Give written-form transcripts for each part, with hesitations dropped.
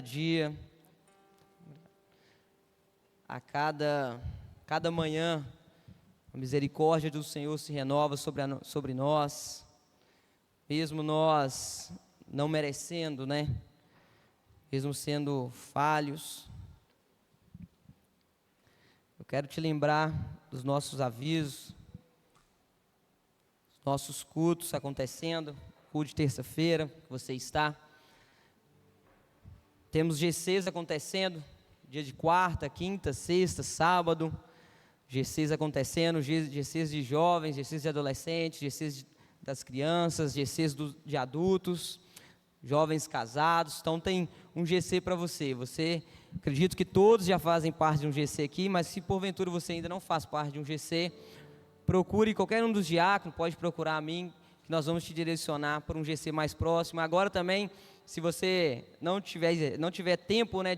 dia, a cada manhã, a misericórdia do Senhor se renova sobre nós, mesmo nós não merecendo, né? Mesmo sendo falhos. Eu quero te lembrar dos nossos avisos, dos nossos cultos acontecendo, culto de terça-feira, que você está. Temos GCs acontecendo, dia de quarta, quinta, sexta, sábado, GCs acontecendo, GCs de jovens, GCs de adolescentes, GCs das crianças, GCs de adultos, jovens casados. Então tem um GC para você. Acredito que todos já fazem parte de um GC aqui, mas se porventura você ainda não faz parte de um GC, procure qualquer um dos diáconos, pode procurar a mim, que nós vamos te direcionar para um GC mais próximo. Agora também, se você não tiver tempo, né,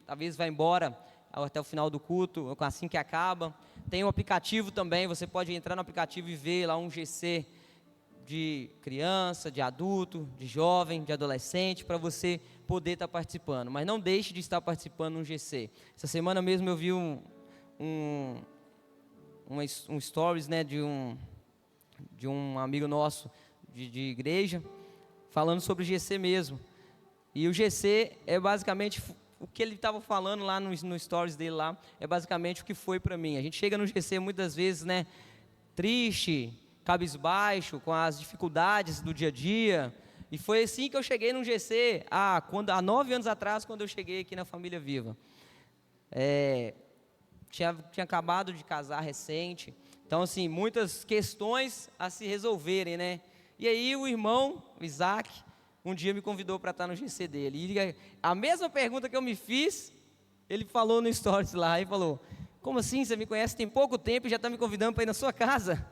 talvez vá embora até o final do culto, assim que acaba, tem um aplicativo também, você pode entrar no aplicativo e ver lá um GC de criança, de adulto, de jovem, de adolescente, para você poder estar participando. Mas não deixe de estar participando no GC. Essa semana mesmo eu vi um stories, né, de um amigo nosso de igreja, falando sobre o GC mesmo. E o GC é basicamente o que ele estava falando lá no stories dele lá, é basicamente o que foi para mim. A gente chega no GC muitas vezes, né, triste, cabisbaixo, com as dificuldades do dia a dia. E foi assim que eu cheguei no GC há 9 anos atrás, quando eu cheguei aqui na Família Viva. Tinha acabado de casar recente, então assim, muitas questões a se resolverem, né? E aí o irmão, o Isaac, um dia me convidou para estar no GC dele, e a mesma pergunta que eu me fiz, ele falou no stories lá, e falou: como assim, você me conhece tem pouco tempo e já está me convidando para ir na sua casa?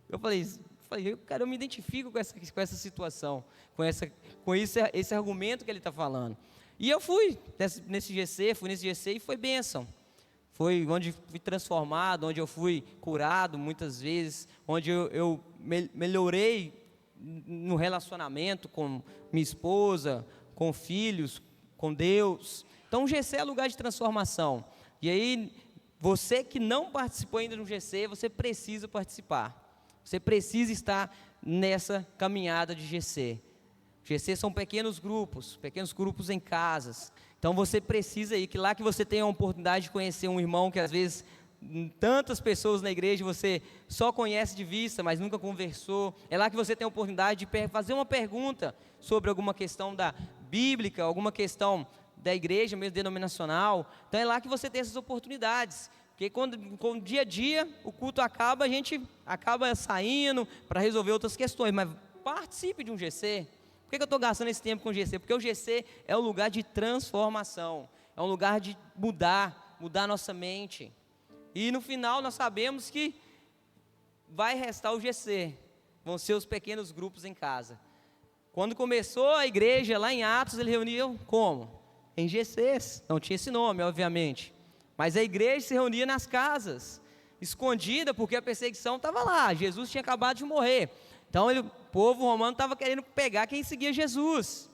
Eu falei, cara, eu me identifico com essa situação, com esse argumento que ele está falando. E eu fui nesse GC e foi bênção. Foi onde fui transformado, onde eu fui curado muitas vezes, onde eu melhorei no relacionamento com minha esposa, com filhos, com Deus. Então o GC é lugar de transformação. E aí, você que não participou ainda do GC, você precisa participar. Você precisa estar nessa caminhada de GC. GC são pequenos grupos em casas. Então você precisa ir, que lá que você tenha a oportunidade de conhecer um irmão que às vezes tantas pessoas na igreja você só conhece de vista, mas nunca conversou. É lá que você tem a oportunidade de fazer uma pergunta sobre alguma questão bíblica, alguma questão da igreja, mesmo denominacional. Então é lá que você tem essas oportunidades. Porque com o dia a dia, o culto acaba, a gente acaba saindo para resolver outras questões, mas participe de um GC. Por que eu estou gastando esse tempo com o GC? Porque o GC é um lugar de transformação, é um lugar de mudar a nossa mente. E no final nós sabemos que vai restar o GC, vão ser os pequenos grupos em casa. Quando começou a igreja lá em Atos, eles reuniam como? Em GCs, não tinha esse nome, obviamente. Mas a igreja se reunia nas casas, escondida, porque a perseguição estava lá. Jesus tinha acabado de morrer. Então o povo romano estava querendo pegar quem seguia Jesus.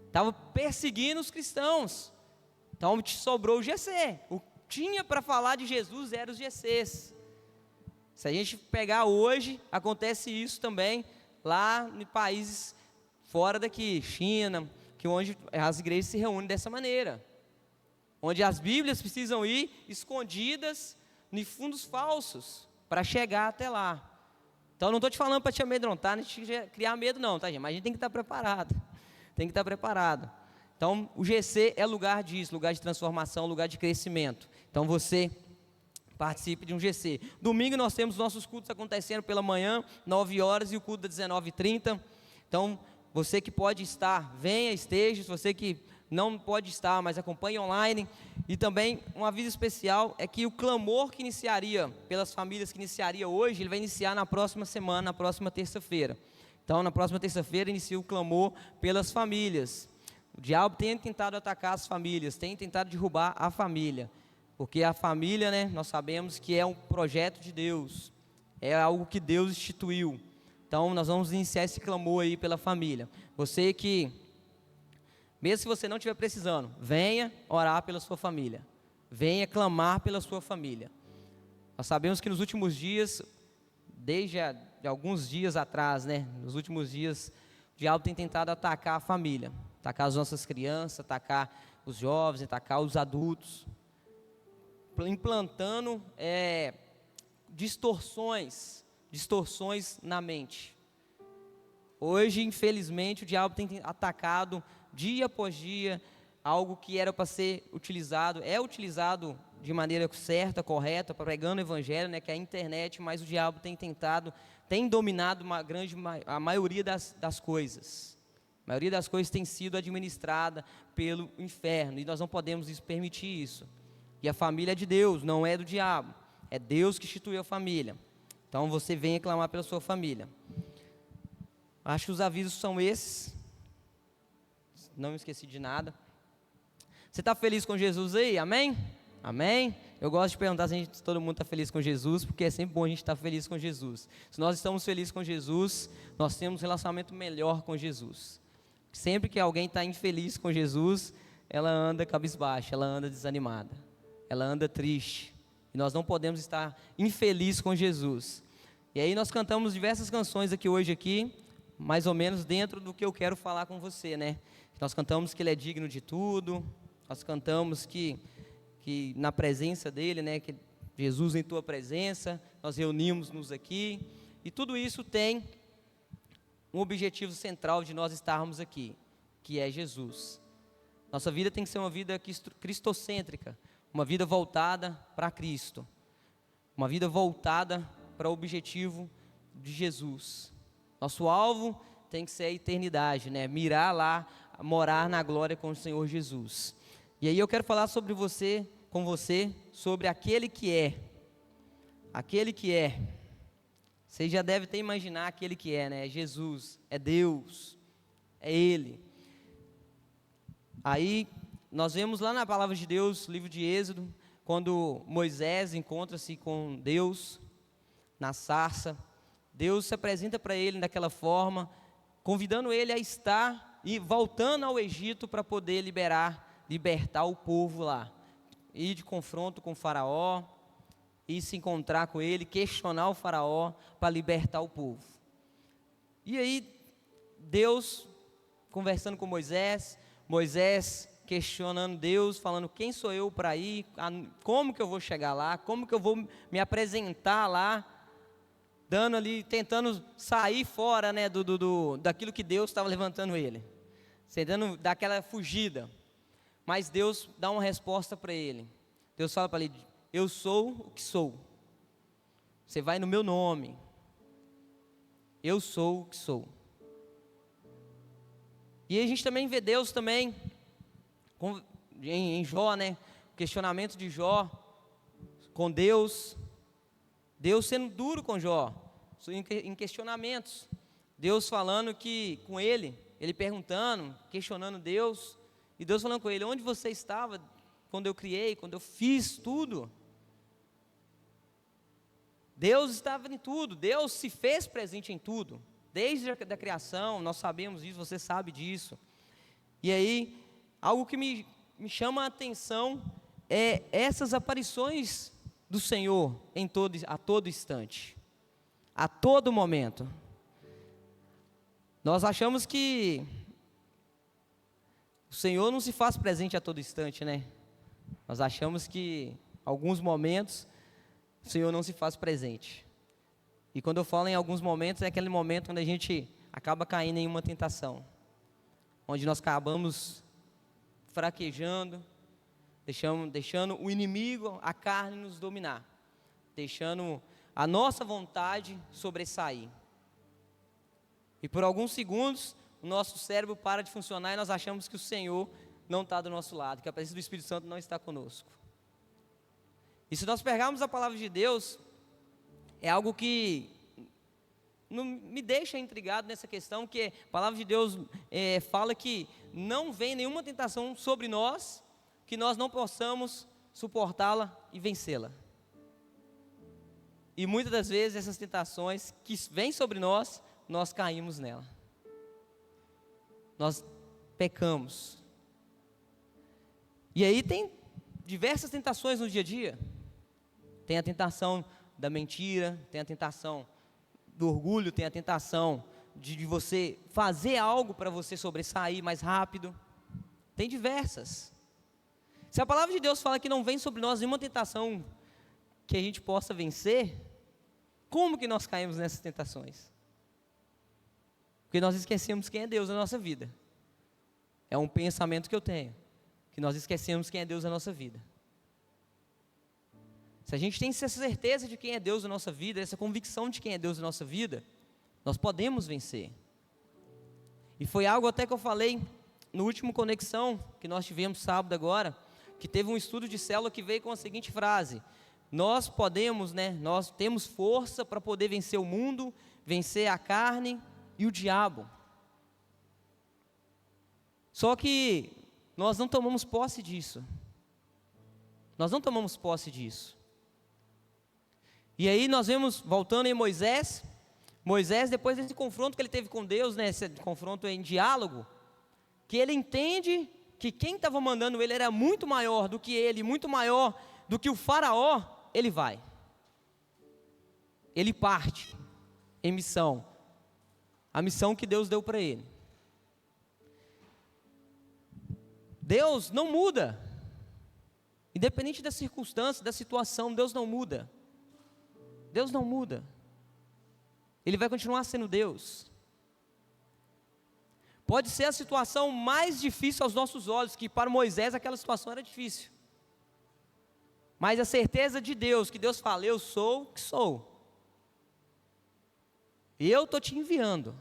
Estava perseguindo os cristãos. Então sobrou o GC. O que tinha para falar de Jesus eram os GCs. Se a gente pegar hoje, acontece isso também lá em países fora daqui, China, onde as igrejas se reúnem dessa maneira. Onde as Bíblias precisam ir escondidas em fundos falsos para chegar até lá. Então não estou te falando para te amedrontar, nem te criar medo não, tá, gente? Mas a gente tem que estar preparado. Tem que estar preparado. Então o GC é lugar disso, lugar de transformação, lugar de crescimento. Então você participe de um GC. Domingo nós temos nossos cultos acontecendo pela manhã, 9 horas, e o culto das 19h30. Então você que pode estar, venha, esteja. Se você que não pode estar, mas acompanhe online. E também um aviso especial é que o clamor que iniciaria pelas famílias, que iniciaria hoje, ele vai iniciar na próxima semana, na próxima terça-feira. Então na próxima terça-feira inicia o clamor pelas famílias. O diabo tem tentado atacar as famílias, tem tentado derrubar a família, porque a família, né, nós sabemos que é um projeto de Deus, é algo que Deus instituiu. Então nós vamos iniciar esse clamor aí pela família. Você que Mesmo se você não estiver precisando, venha orar pela sua família. Venha clamar pela sua família. Nós sabemos que nos últimos dias, de alguns dias atrás, né? Nos últimos dias, o diabo tem tentado atacar a família. Atacar as nossas crianças, atacar os jovens, atacar os adultos. Implantando distorções na mente. Hoje, infelizmente, o diabo tem atacado dia após dia algo que era para ser utilizado, é utilizado de maneira certa, correta, pregando o evangelho, né, que é a internet, mas o diabo tem dominado a maioria das coisas. A maioria das coisas tem sido administrada pelo inferno, e nós não podemos permitir isso. E a família é de Deus, não é do diabo. É Deus que instituiu a família. Então você venha clamar pela sua família. Acho que os avisos são esses. Não me esqueci de nada. Você está feliz com Jesus aí? Amém? Amém? Eu gosto de perguntar se todo mundo está feliz com Jesus, porque é sempre bom a gente estar feliz com Jesus. Se nós estamos felizes com Jesus, nós temos um relacionamento melhor com Jesus. Sempre que alguém está infeliz com Jesus, ela anda cabisbaixa, ela anda desanimada, ela anda triste. E nós não podemos estar infelizes com Jesus. E aí nós cantamos diversas canções aqui, mais ou menos dentro do que eu quero falar com você, né? Nós cantamos que Ele é digno de tudo, nós cantamos que na presença dEle, né? Que Jesus em tua presença, nós reunimos-nos aqui, e tudo isso tem um objetivo central de nós estarmos aqui, que é Jesus. Nossa vida tem que ser uma vida cristocêntrica, uma vida voltada para Cristo, uma vida voltada para o objetivo de Jesus. Nosso alvo tem que ser a eternidade, né? Mirar lá, morar na glória com o Senhor Jesus. E aí eu quero falar com você, sobre aquele que é. Aquele que é. Você já deve até imaginar aquele que é, né? É Jesus, é Deus, é Ele. Aí nós vemos lá na palavra de Deus, livro de Êxodo, quando Moisés encontra-se com Deus na sarça. Deus se apresenta para ele daquela forma, convidando ele a estar e voltando ao Egito para poder libertar o povo lá. Ir de confronto com o faraó, ir se encontrar com ele, questionar o faraó para libertar o povo. E aí, Deus conversando com Moisés questionando Deus, falando quem sou eu para ir, como que eu vou chegar lá, como que eu vou me apresentar lá, dando ali, tentando sair fora, né, daquilo que Deus estava levantando ele, tentando dar aquela fugida. Mas Deus dá uma resposta para ele. Deus fala para ele: eu sou o que sou. Você vai no meu nome. Eu sou o que sou. E a gente também vê Deus também em Jó, né? O questionamento de Jó com Deus. Deus sendo duro com Jó, em questionamentos. Deus falando com ele perguntando, questionando Deus. E Deus falando com ele: onde você estava quando eu criei, quando eu fiz tudo? Deus estava em tudo, Deus se fez presente em tudo, desde a criação, nós sabemos disso, você sabe disso. E aí, algo que me chama a atenção é essas aparições do Senhor a todo instante, a todo momento. Nós achamos que o Senhor não se faz presente a todo instante, né? Nós achamos que, em alguns momentos, o Senhor não se faz presente. E quando eu falo em alguns momentos, é aquele momento onde a gente acaba caindo em uma tentação, onde nós acabamos fraquejando, deixando o inimigo, a carne, nos dominar, deixando a nossa vontade sobressair. E por alguns segundos, o nosso cérebro para de funcionar e nós achamos que o Senhor não está do nosso lado, que a presença do Espírito Santo não está conosco. E se nós pegarmos a palavra de Deus, é algo que não me deixa intrigado nessa questão, que a palavra de Deus fala que não vem nenhuma tentação sobre nós, que nós não possamos suportá-la e vencê-la. E muitas das vezes essas tentações que vêm sobre nós caímos nela. Nós pecamos, E aí tem diversas tentações no dia a dia. Tem a tentação da mentira, tem a tentação do orgulho, tem a tentação de você fazer algo para você sobressair mais rápido. Tem diversas. Se a palavra de Deus fala que não vem sobre nós nenhuma tentação que a gente possa vencer, como que nós caímos nessas tentações? Porque nós esquecemos quem é Deus na nossa vida. É um pensamento que eu tenho, que nós esquecemos quem é Deus na nossa vida. Se a gente tem essa certeza de quem é Deus na nossa vida, essa convicção de quem é Deus na nossa vida, nós podemos vencer. E foi algo até que eu falei no último Conexão, que nós tivemos sábado agora, que teve um estudo de célula que veio com a seguinte frase: nós podemos, nós temos força para poder vencer o mundo, vencer a carne e o diabo. Só que nós não tomamos posse disso. Nós não tomamos posse disso. E aí nós vemos, voltando em Moisés, depois desse confronto que ele teve com Deus, esse confronto em diálogo, que ele entende que quem estava mandando ele era muito maior do que ele, muito maior do que o faraó, ele vai. Ele parte em missão, a missão que Deus deu para ele. Deus não muda, independente da circunstância, da situação, Deus não muda. Deus não muda. Ele vai continuar sendo Deus. Pode ser a situação mais difícil aos nossos olhos, que para Moisés aquela situação era difícil. Mas a certeza de Deus, que Deus fala: eu sou o que sou. E eu estou te enviando.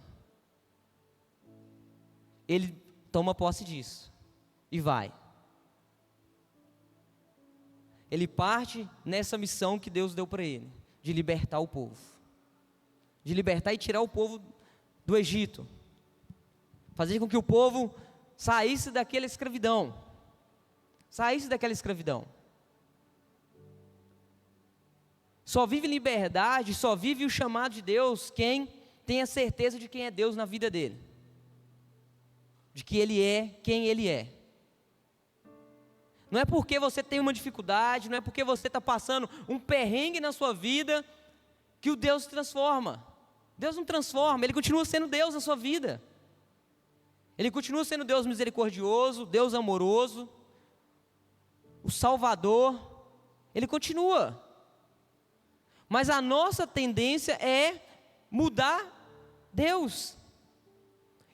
Ele toma posse disso. E vai. Ele parte nessa missão que Deus deu para ele, de libertar o povo. De libertar e tirar o povo do Egito. Fazer com que o povo saísse daquela escravidão. Só vive liberdade, só vive o chamado de Deus quem tem a certeza de quem é Deus na vida dele. De que Ele é quem Ele é. Não é porque você tem uma dificuldade, não é porque você está passando um perrengue na sua vida, que o Deus se transforma. Deus não transforma, Ele continua sendo Deus na sua vida. Ele continua sendo Deus misericordioso, Deus amoroso, o Salvador. Ele continua. Mas a nossa tendência é mudar Deus.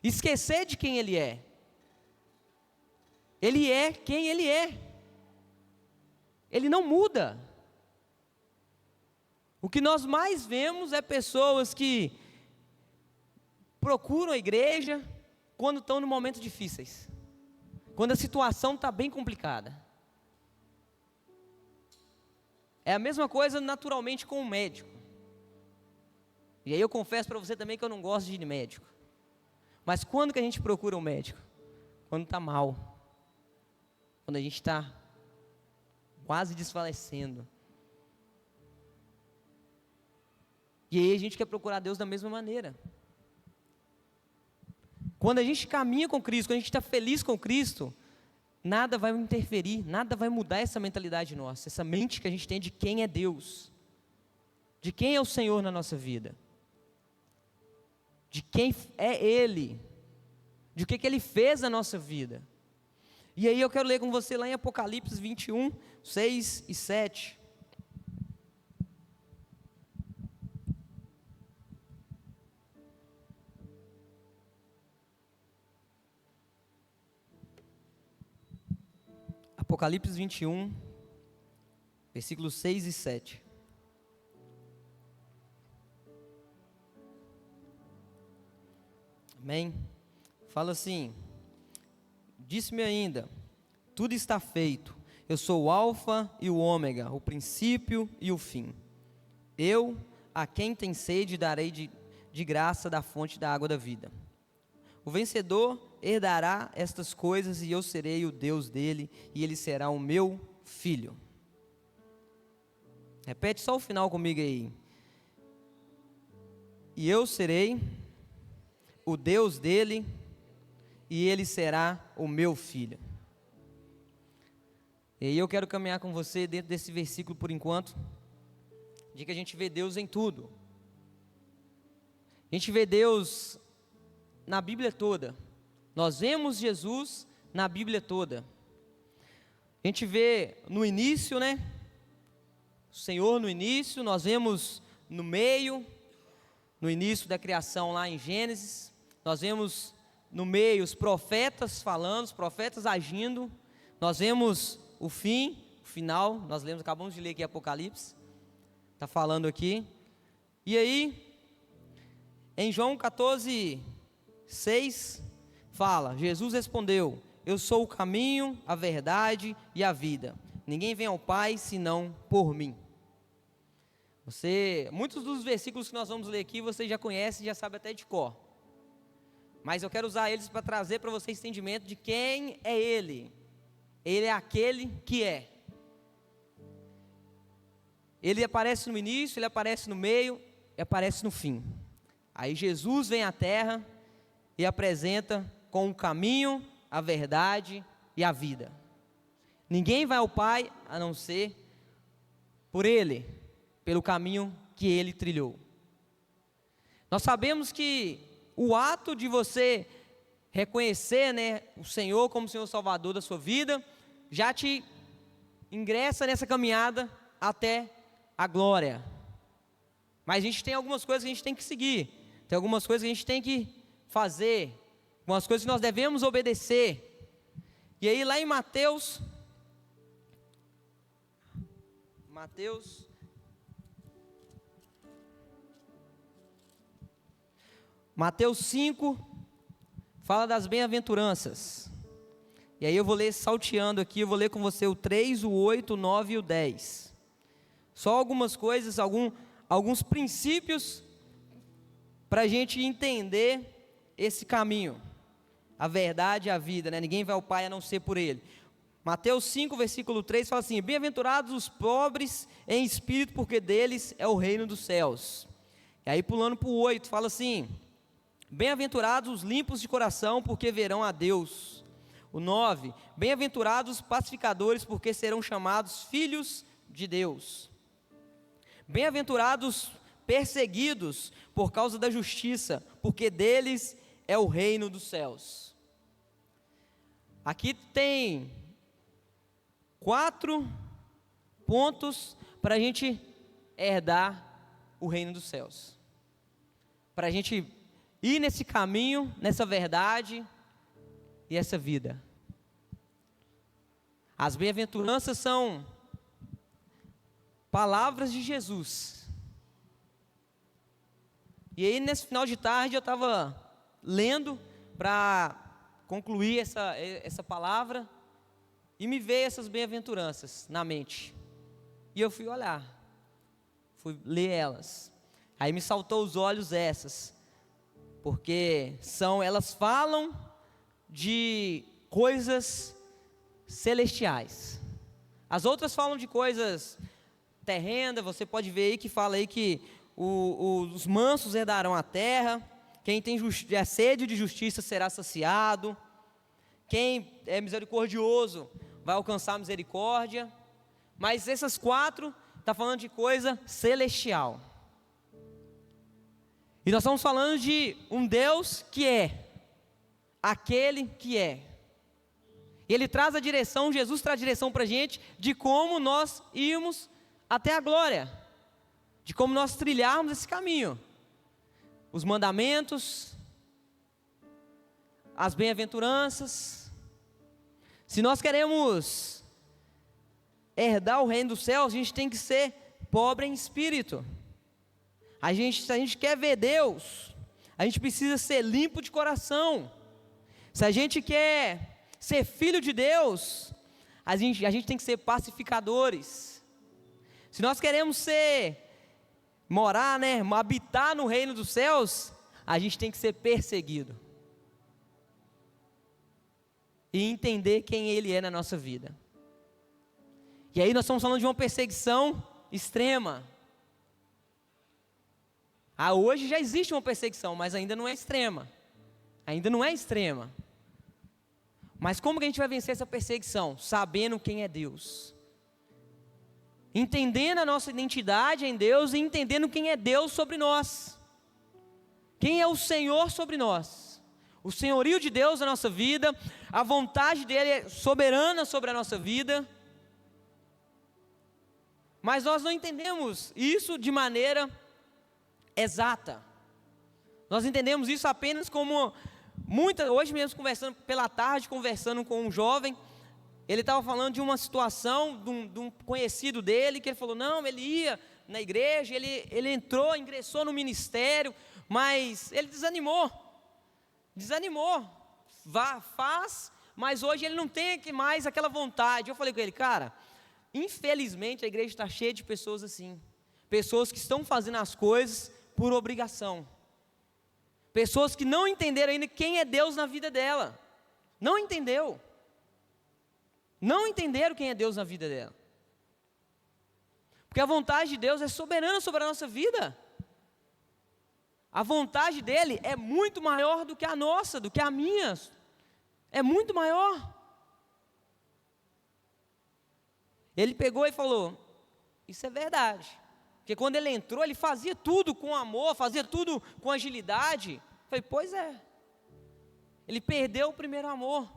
Esquecer de quem Ele é. Ele é quem Ele é. Ele não muda. O que nós mais vemos é pessoas que procuram a igreja quando estão em momentos difíceis, quando a situação está bem complicada. É a mesma coisa naturalmente com o médico. E aí eu confesso para você também que eu não gosto de ir no médico. Mas quando que a gente procura um médico? Quando está mal. Quando a gente está quase desfalecendo. E aí a gente quer procurar Deus da mesma maneira. Quando a gente caminha com Cristo, quando a gente está feliz com Cristo, nada vai interferir, nada vai mudar essa mentalidade nossa, essa mente que a gente tem de quem é Deus, de quem é o Senhor na nossa vida, de quem é Ele, de o que Ele fez na nossa vida. E aí eu quero ler com você lá em Apocalipse 21, 6 e 7. Apocalipse 21, versículos 6 e 7. Amém? Fala assim: disse-me ainda, tudo está feito, eu sou o alfa e o ômega, o princípio e o fim. Eu, a quem tem sede, darei de graça da fonte da água da vida. O vencedor herdará estas coisas, e eu serei o Deus dele, e ele será o meu filho. Repete só o final comigo aí. E eu serei o Deus dele, e ele será o meu filho. E aí eu quero caminhar com você dentro desse versículo por enquanto, de que a gente vê Deus em tudo. A gente vê Deus na Bíblia toda. Nós vemos Jesus na Bíblia toda. A gente vê no início, né? O Senhor no início, nós vemos no meio, no início da criação lá em Gênesis, nós vemos no meio os profetas falando, os profetas agindo, nós vemos o fim, o final, nós lemos, acabamos de ler aqui Apocalipse, está falando aqui, e aí, em João 14:6, fala, Jesus respondeu, eu sou o caminho, a verdade e a vida, ninguém vem ao Pai senão por mim. Muitos dos versículos que nós vamos ler aqui, você já conhece e já sabe até de cor. Mas eu quero usar eles para trazer para você entendimento de quem é Ele. Ele é aquele que é. Ele aparece no início, Ele aparece no meio e aparece no fim. Aí Jesus vem à terra e apresenta com o caminho, a verdade e a vida. Ninguém vai ao Pai a não ser por Ele, pelo caminho que Ele trilhou. Nós sabemos que o ato de você reconhecer, né, o Senhor como Senhor Salvador da sua vida, já te ingressa nessa caminhada até a glória. Mas a gente tem algumas coisas que a gente tem que seguir, tem algumas coisas que a gente tem que fazer, algumas coisas que nós devemos obedecer. E aí lá em Mateus 5, fala das bem-aventuranças. E aí eu vou ler salteando aqui, eu vou ler com você o 3, o 8, o 9 e o 10. Só algumas coisas, alguns princípios para a gente entender esse caminho. A verdade e a vida, né? Ninguém vai ao Pai a não ser por Ele. Mateus 5, versículo 3 fala assim, bem-aventurados os pobres em espírito, porque deles é o reino dos céus. E aí pulando para o 8, fala assim, bem-aventurados os limpos de coração, porque verão a Deus. O 9, bem-aventurados os pacificadores, porque serão chamados filhos de Deus. Bem-aventurados perseguidos por causa da justiça, porque deles é o reino dos céus. Aqui tem 4 pontos para a gente herdar o reino dos céus. Para a gente ir nesse caminho, nessa verdade e essa vida. As bem-aventuranças são palavras de Jesus. E aí nesse final de tarde eu estava lendo para concluir essa palavra e me veio essas bem-aventuranças na mente. E eu fui olhar, fui ler elas. Aí me saltou aos olhos essas, porque elas falam de coisas celestiais. As outras falam de coisas terrenas, você pode ver aí que fala aí que os mansos herdarão a terra, quem tem sede de justiça será saciado, quem é misericordioso vai alcançar misericórdia. Mas essas 4 está falando de coisa celestial. E nós estamos falando de um Deus que é aquele que é. E Ele traz a direção, Jesus traz a direção para a gente de como nós irmos até a glória, de como nós trilharmos esse caminho. Os mandamentos, as bem-aventuranças. Se nós queremos herdar o reino dos céus, a gente tem que ser pobre em espírito. Se a gente quer ver Deus, a gente precisa ser limpo de coração. Se a gente quer ser filho de Deus, a gente tem que ser pacificadores. Se nós queremos morar, né, habitar no reino dos céus, a gente tem que ser perseguido. E entender quem Ele é na nossa vida. E aí nós estamos falando de uma perseguição extrema. Hoje já existe uma perseguição, mas ainda não é extrema. Ainda não é extrema. Mas como que a gente vai vencer essa perseguição? Sabendo quem é Deus. Entendendo a nossa identidade em Deus e entendendo quem é Deus sobre nós. Quem é o Senhor sobre nós. O senhorio de Deus na nossa vida, a vontade dele é soberana sobre a nossa vida. Mas nós não entendemos isso de maneira exata. Nós entendemos isso apenas como hoje mesmo conversando pela tarde, conversando com um jovem, ele estava falando de uma situação de um conhecido dele, que ele falou, não, ele ia na igreja, ele ingressou no ministério, mas ele desanimou, faz, mas hoje ele não tem mais aquela vontade. Eu falei com ele, cara, infelizmente a igreja está cheia de pessoas assim, pessoas que estão fazendo as coisas por obrigação, pessoas que não entenderam ainda quem é Deus na vida dela, não entenderam quem é Deus na vida dela, porque a vontade de Deus é soberana sobre a nossa vida, a vontade dele é muito maior do que a nossa, do que a minha, é muito maior. Ele pegou e falou, isso é verdade, porque quando ele entrou, ele fazia tudo com amor, fazia tudo com agilidade. Eu falei, pois é, ele perdeu o primeiro amor.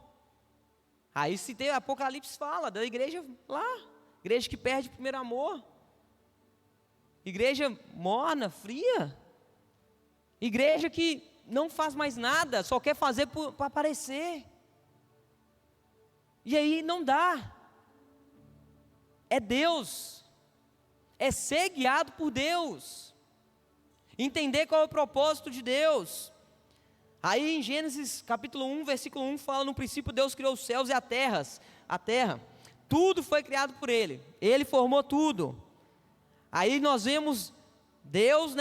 Aí se tem, Apocalipse fala da igreja lá, igreja que perde o primeiro amor, igreja morna, fria, igreja que não faz mais nada, só quer fazer para aparecer, e aí não dá. É Deus, é ser guiado por Deus, entender qual é o propósito de Deus. Aí em Gênesis capítulo 1, versículo 1 fala, no princípio Deus criou os céus e a terra, tudo foi criado por Ele formou tudo. Aí nós vemos Deus,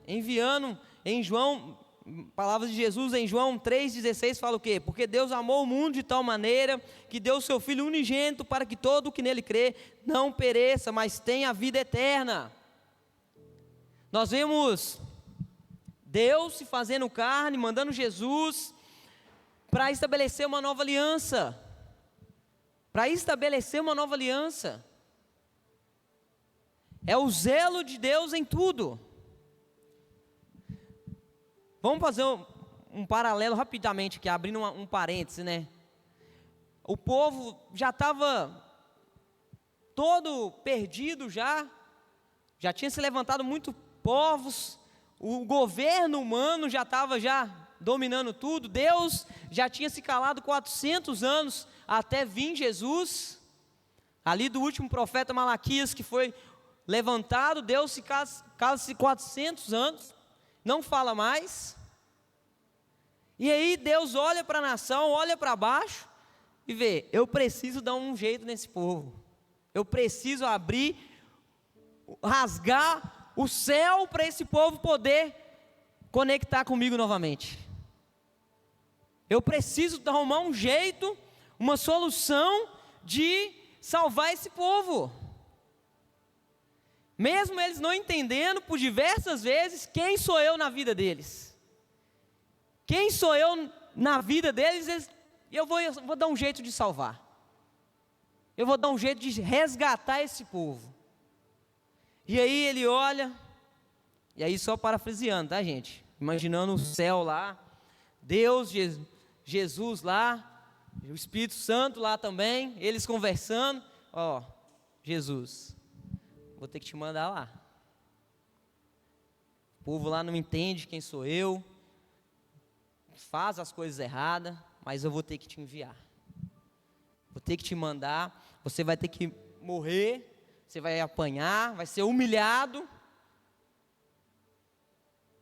enviando em João, palavras de Jesus em João 3,16 fala o quê? Porque Deus amou o mundo de tal maneira, que deu o seu Filho unigênito, para que todo o que nele crê, não pereça, mas tenha a vida eterna. Nós vemos Deus se fazendo carne, mandando Jesus, para estabelecer uma nova aliança, é o zelo de Deus em tudo. Vamos fazer um paralelo rapidamente aqui, abrindo um parêntese, O povo já estava todo perdido já tinha se levantado muitos povos, o governo humano já estava dominando tudo, Deus já tinha se calado 400 anos até vir Jesus, ali do último profeta Malaquias que foi levantado, Deus se cala-se 400 anos, não fala mais, e aí Deus olha para a nação, olha para baixo e vê, eu preciso dar um jeito nesse povo, eu preciso rasgar o céu para esse povo poder conectar comigo novamente, eu preciso arrumar um jeito, uma solução de salvar esse povo, mesmo eles não entendendo por diversas vezes quem sou eu na vida deles, eu vou dar um jeito de salvar, eu vou dar um jeito de resgatar esse povo. E aí ele olha, e aí só parafraseando, tá gente? Imaginando o céu lá, Deus, Jesus lá, o Espírito Santo lá também, eles conversando, Jesus, vou ter que te mandar lá. O povo lá não entende quem sou eu, faz as coisas erradas, mas eu vou ter que te enviar. Vou ter que te mandar, você vai ter que morrer, você vai apanhar, vai ser humilhado,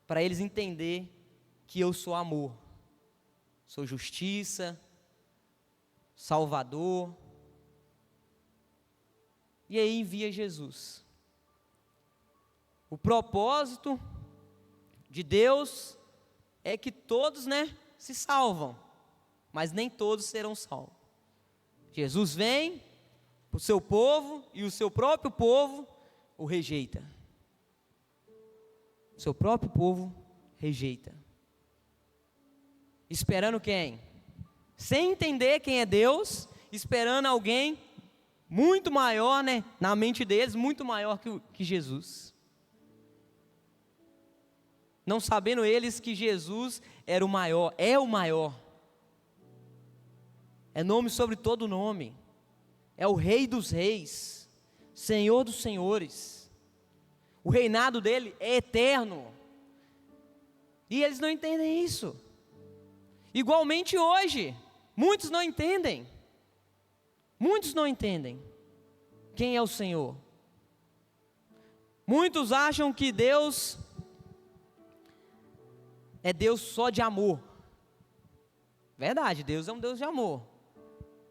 para eles entenderem que eu sou amor, sou justiça, Salvador. E aí envia Jesus. O propósito de Deus é que todos, se salvam, mas nem todos serão salvos. Jesus vem para o seu povo e o seu próprio povo o rejeita. O seu próprio povo rejeita. Esperando quem? sem entender quem é Deus, esperando alguém muito maior, né, na mente deles, muito maior que Jesus. Não sabendo eles que Jesus era o maior, é o maior. É nome sobre todo nome. É o Rei dos reis, Senhor dos senhores. O reinado dele é eterno. E eles não entendem isso. Igualmente hoje, muitos não entendem. Muitos não entendem quem é o Senhor. Muitos acham que Deus é Deus só de amor. Verdade, Deus é um Deus de amor,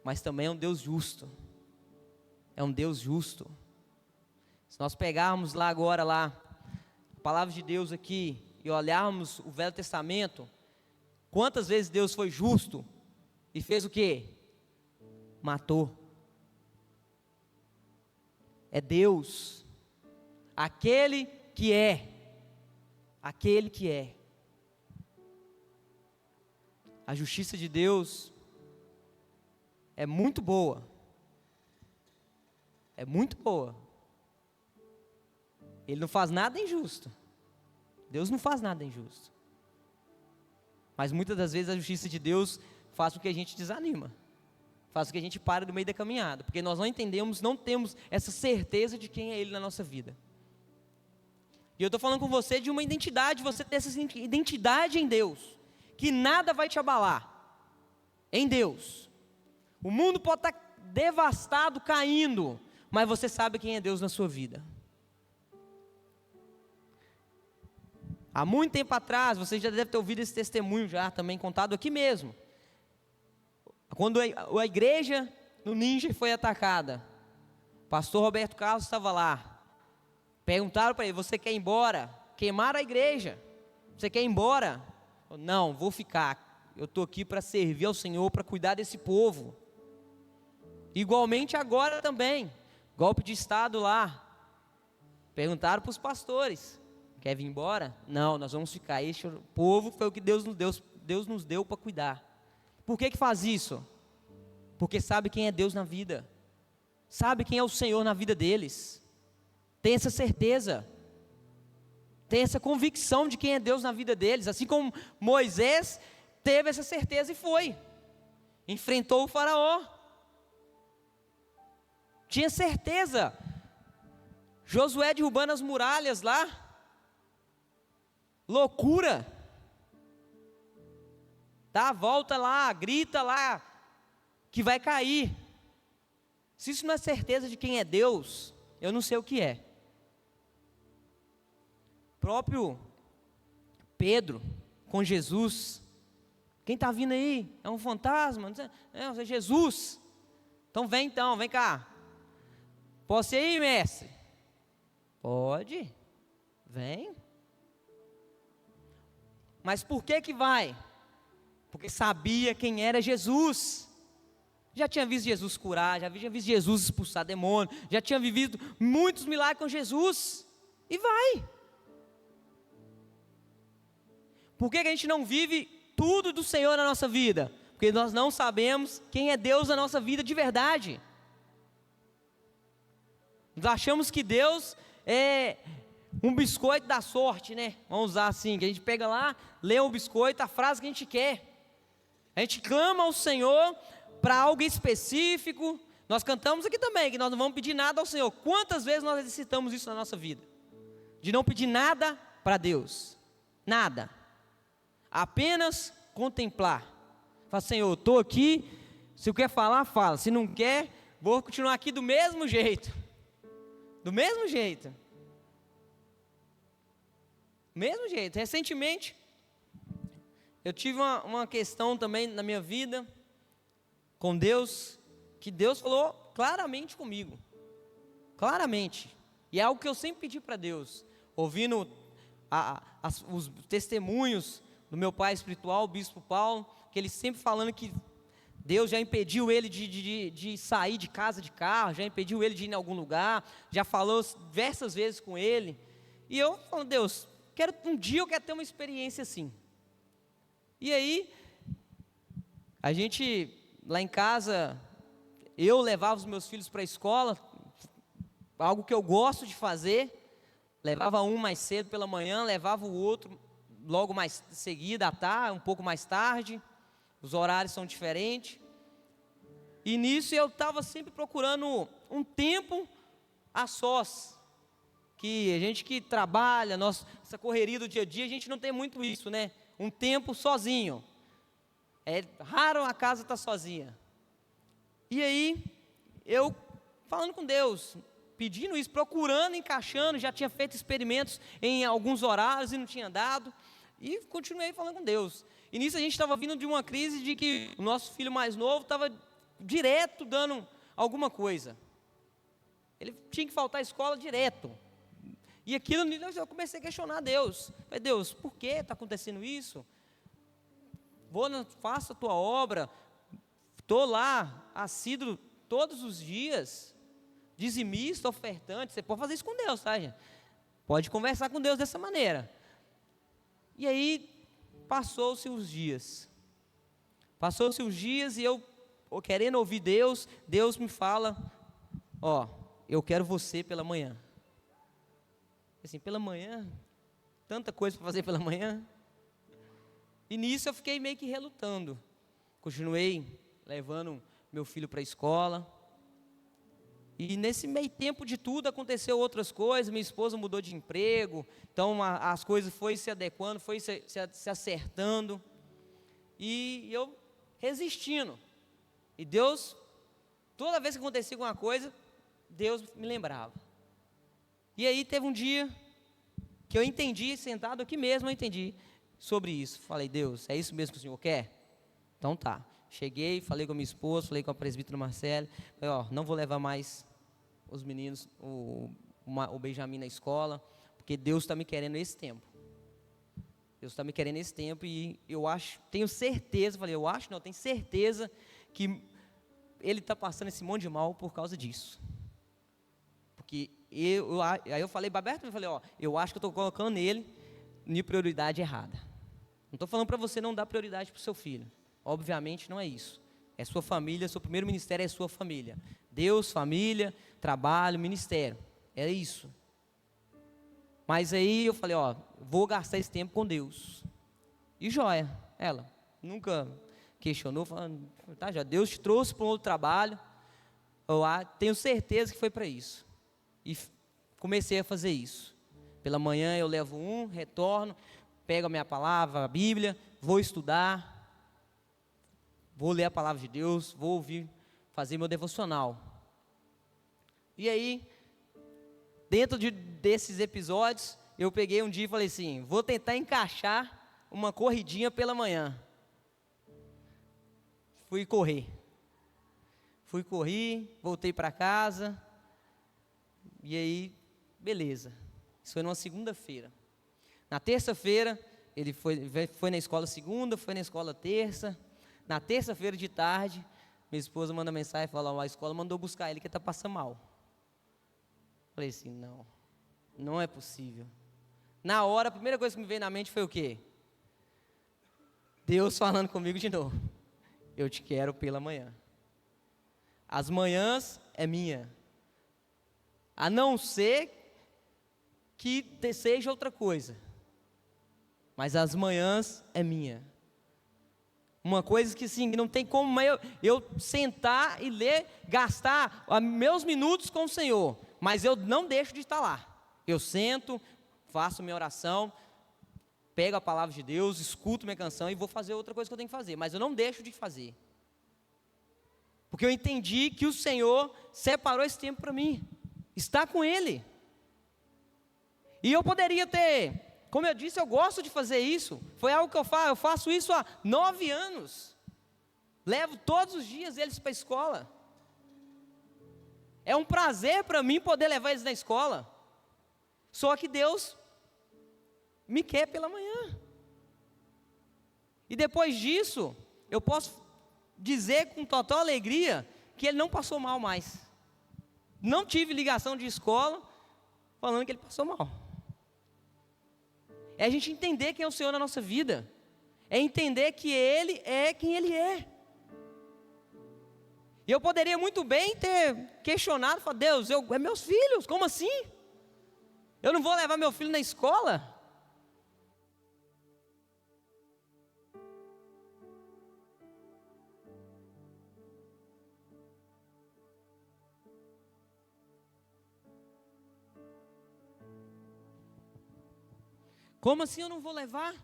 mas também é um Deus justo. É um Deus justo. Se nós pegarmos lá agora, a palavra de Deus aqui, e olharmos o Velho Testamento, quantas vezes Deus foi justo e fez o quê? Matou. É Deus, aquele que é. A justiça de Deus é muito boa. É muito boa. Ele não faz nada injusto. Deus não faz nada injusto. Mas muitas das vezes a justiça de Deus faz com que a gente desanima. Faz com que a gente pare no meio da caminhada. Porque nós não entendemos, não temos essa certeza de quem é Ele na nossa vida. E eu estou falando com você de uma identidade, você ter essa identidade em Deus. Que nada vai te abalar. Em Deus. O mundo pode estar devastado, caindo. Mas você sabe quem é Deus na sua vida. Há muito tempo atrás, você já deve ter ouvido esse testemunho já também contado aqui mesmo. Quando a igreja no Ninja foi atacada, o pastor Roberto Carlos estava lá. Perguntaram para ele, você quer ir embora? Queimaram a igreja. Você quer ir embora? Não, vou ficar. Eu estou aqui para servir ao Senhor, para cuidar desse povo. Igualmente agora também, golpe de estado lá. Perguntaram para os pastores, quer vir embora? Não, nós vamos ficar. Este povo foi o que Deus nos deu para cuidar. Por que faz isso? Porque sabe quem é Deus na vida. Sabe quem é o Senhor na vida deles. Tem essa certeza. Tem essa convicção de quem é Deus na vida deles. Assim como Moisés teve essa certeza e foi. Enfrentou o faraó. Tinha certeza. Josué derrubando as muralhas lá. Loucura. Dá a volta lá, grita lá, que vai cair. Se isso não é certeza de quem é Deus, eu não sei o que é. Próprio Pedro, com Jesus. Quem está vindo aí? É um fantasma? Não, é Jesus. Então, vem cá. Posso ir, mestre? Pode. Vem. Mas por que vai? Porque sabia quem era Jesus. Já tinha visto Jesus curar, já tinha visto Jesus expulsar demônio, já tinha vivido muitos milagres com Jesus. E vai. Por que a gente não vive tudo do Senhor na nossa vida? Porque nós não sabemos quem é Deus na nossa vida de verdade. Nós achamos que Deus é um biscoito da sorte, né? Vamos usar assim, que a gente pega lá, lê um biscoito, a frase que a gente quer. A gente clama ao Senhor para algo específico. Nós cantamos aqui também, que nós não vamos pedir nada ao Senhor. Quantas vezes nós exercitamos isso na nossa vida? De não pedir nada para Deus. Nada. Apenas contemplar. Fala, Senhor, eu estou aqui, se quer falar, fala. Se não quer, vou continuar aqui do mesmo jeito. Do mesmo jeito. Mesmo jeito. Recentemente, eu tive uma questão também na minha vida com Deus, que Deus falou claramente comigo. Claramente. E é algo que eu sempre pedi para Deus. Ouvindo os testemunhos do meu pai espiritual, o bispo Paulo, que ele sempre falando que Deus já impediu ele de sair de casa de carro, já impediu ele de ir em algum lugar, já falou diversas vezes com ele. E eu falo, Deus, um dia eu quero ter uma experiência assim. E aí, A gente, lá em casa, eu levava os meus filhos para a escola, algo que eu gosto de fazer. Levava um mais cedo pela manhã, levava o outro logo mais seguida, à tarde, um pouco mais tarde. Os horários são diferentes. E nisso eu estava sempre procurando um tempo a sós. Que a gente que trabalha, essa correria do dia a dia, a gente não tem muito isso, né? Um tempo sozinho. É raro a casa estar sozinha. E aí, eu falando com Deus, pedindo isso, procurando, encaixando, já tinha feito experimentos em alguns horários e não tinha dado. E continuei falando com Deus. E nisso a gente estava vindo de uma crise de que o nosso filho mais novo estava direto dando alguma coisa. Ele tinha que faltar à escola direto. E aquilo, eu comecei a questionar Deus. Falei, Deus, por que está acontecendo isso? Faça a tua obra. Estou lá, assíduo todos os dias, dizimista, ofertante. Você pode fazer isso com Deus, tá, gente? Pode conversar com Deus dessa maneira. E aí, passou-se os dias. Passou-se os dias e eu querendo ouvir Deus, Deus me fala, eu quero você pela manhã. Assim, pela manhã? Tanta coisa para fazer pela manhã. E nisso eu fiquei meio que relutando. Continuei levando meu filho para a escola. E nesse meio tempo de tudo aconteceu outras coisas. Minha esposa mudou de emprego. Então as coisas foram se adequando, foi se acertando. E eu resistindo. E Deus, toda vez que acontecia alguma coisa, Deus me lembrava. E aí teve um dia que eu entendi, sentado aqui mesmo, eu entendi sobre isso. Falei, Deus, é isso mesmo que o Senhor quer? Então tá. Cheguei, falei com a minha esposa, falei com a presbítera Marcele. Falei, não vou levar mais os meninos, o Benjamin na escola, porque Deus está me querendo nesse tempo. Deus está me querendo nesse tempo e eu tenho certeza, tenho certeza que ele está passando esse monte de mal por causa disso. Porque aí eu falei aberto, eu acho que eu estou colocando nele em prioridade errada. Não estou falando para você não dar prioridade para o seu filho. Obviamente não é isso. É sua família, seu primeiro ministério é sua família. Deus, família, trabalho, ministério. É isso. Mas aí eu falei, vou gastar esse tempo com Deus. E joia, ela nunca questionou, falando, tá, já Deus te trouxe para um outro trabalho. Eu tenho certeza que foi para isso. E comecei a fazer isso. Pela manhã eu levo retorno, pego a minha palavra, a Bíblia, vou estudar, vou ler a palavra de Deus, vou ouvir, fazer meu devocional. E aí, dentro desses episódios, eu peguei um dia e falei assim, vou tentar encaixar uma corridinha pela manhã. Fui correr, voltei para casa, e aí, beleza. Isso foi numa segunda-feira. Na terça-feira, ele foi na escola segunda, foi na escola terça. Na terça-feira de tarde, minha esposa manda mensagem e fala, a escola mandou buscar ele que ele está passando mal. Falei assim, não é possível. Na hora, a primeira coisa que me veio na mente foi o quê? Deus falando comigo de novo. Eu te quero pela manhã. As manhãs é minha. A não ser que seja outra coisa. Mas as manhãs é minha. Uma coisa que sim, não tem como eu sentar e ler, gastar meus minutos com o Senhor. Mas eu não deixo de estar lá. Eu sento, faço minha oração, pego a palavra de Deus, escuto minha canção e vou fazer outra coisa que eu tenho que fazer. Mas eu não deixo de fazer. Porque eu entendi que o Senhor separou esse tempo para mim. Está com Ele. E eu poderia ter, como eu disse, eu gosto de fazer isso. Foi algo que eu faço isso há 9 anos. Levo todos os dias eles para a escola. É um prazer para mim poder levar eles na escola. Só que Deus me quer pela manhã. E depois disso, eu posso dizer com total alegria que ele não passou mal mais. Não tive ligação de escola falando que ele passou mal. É a gente entender quem é o Senhor na nossa vida. É entender que Ele é quem Ele é. E eu poderia muito bem ter questionado, falar, Deus, é meus filhos, como assim? Eu não vou levar meu filho na escola? Como assim eu não vou levar?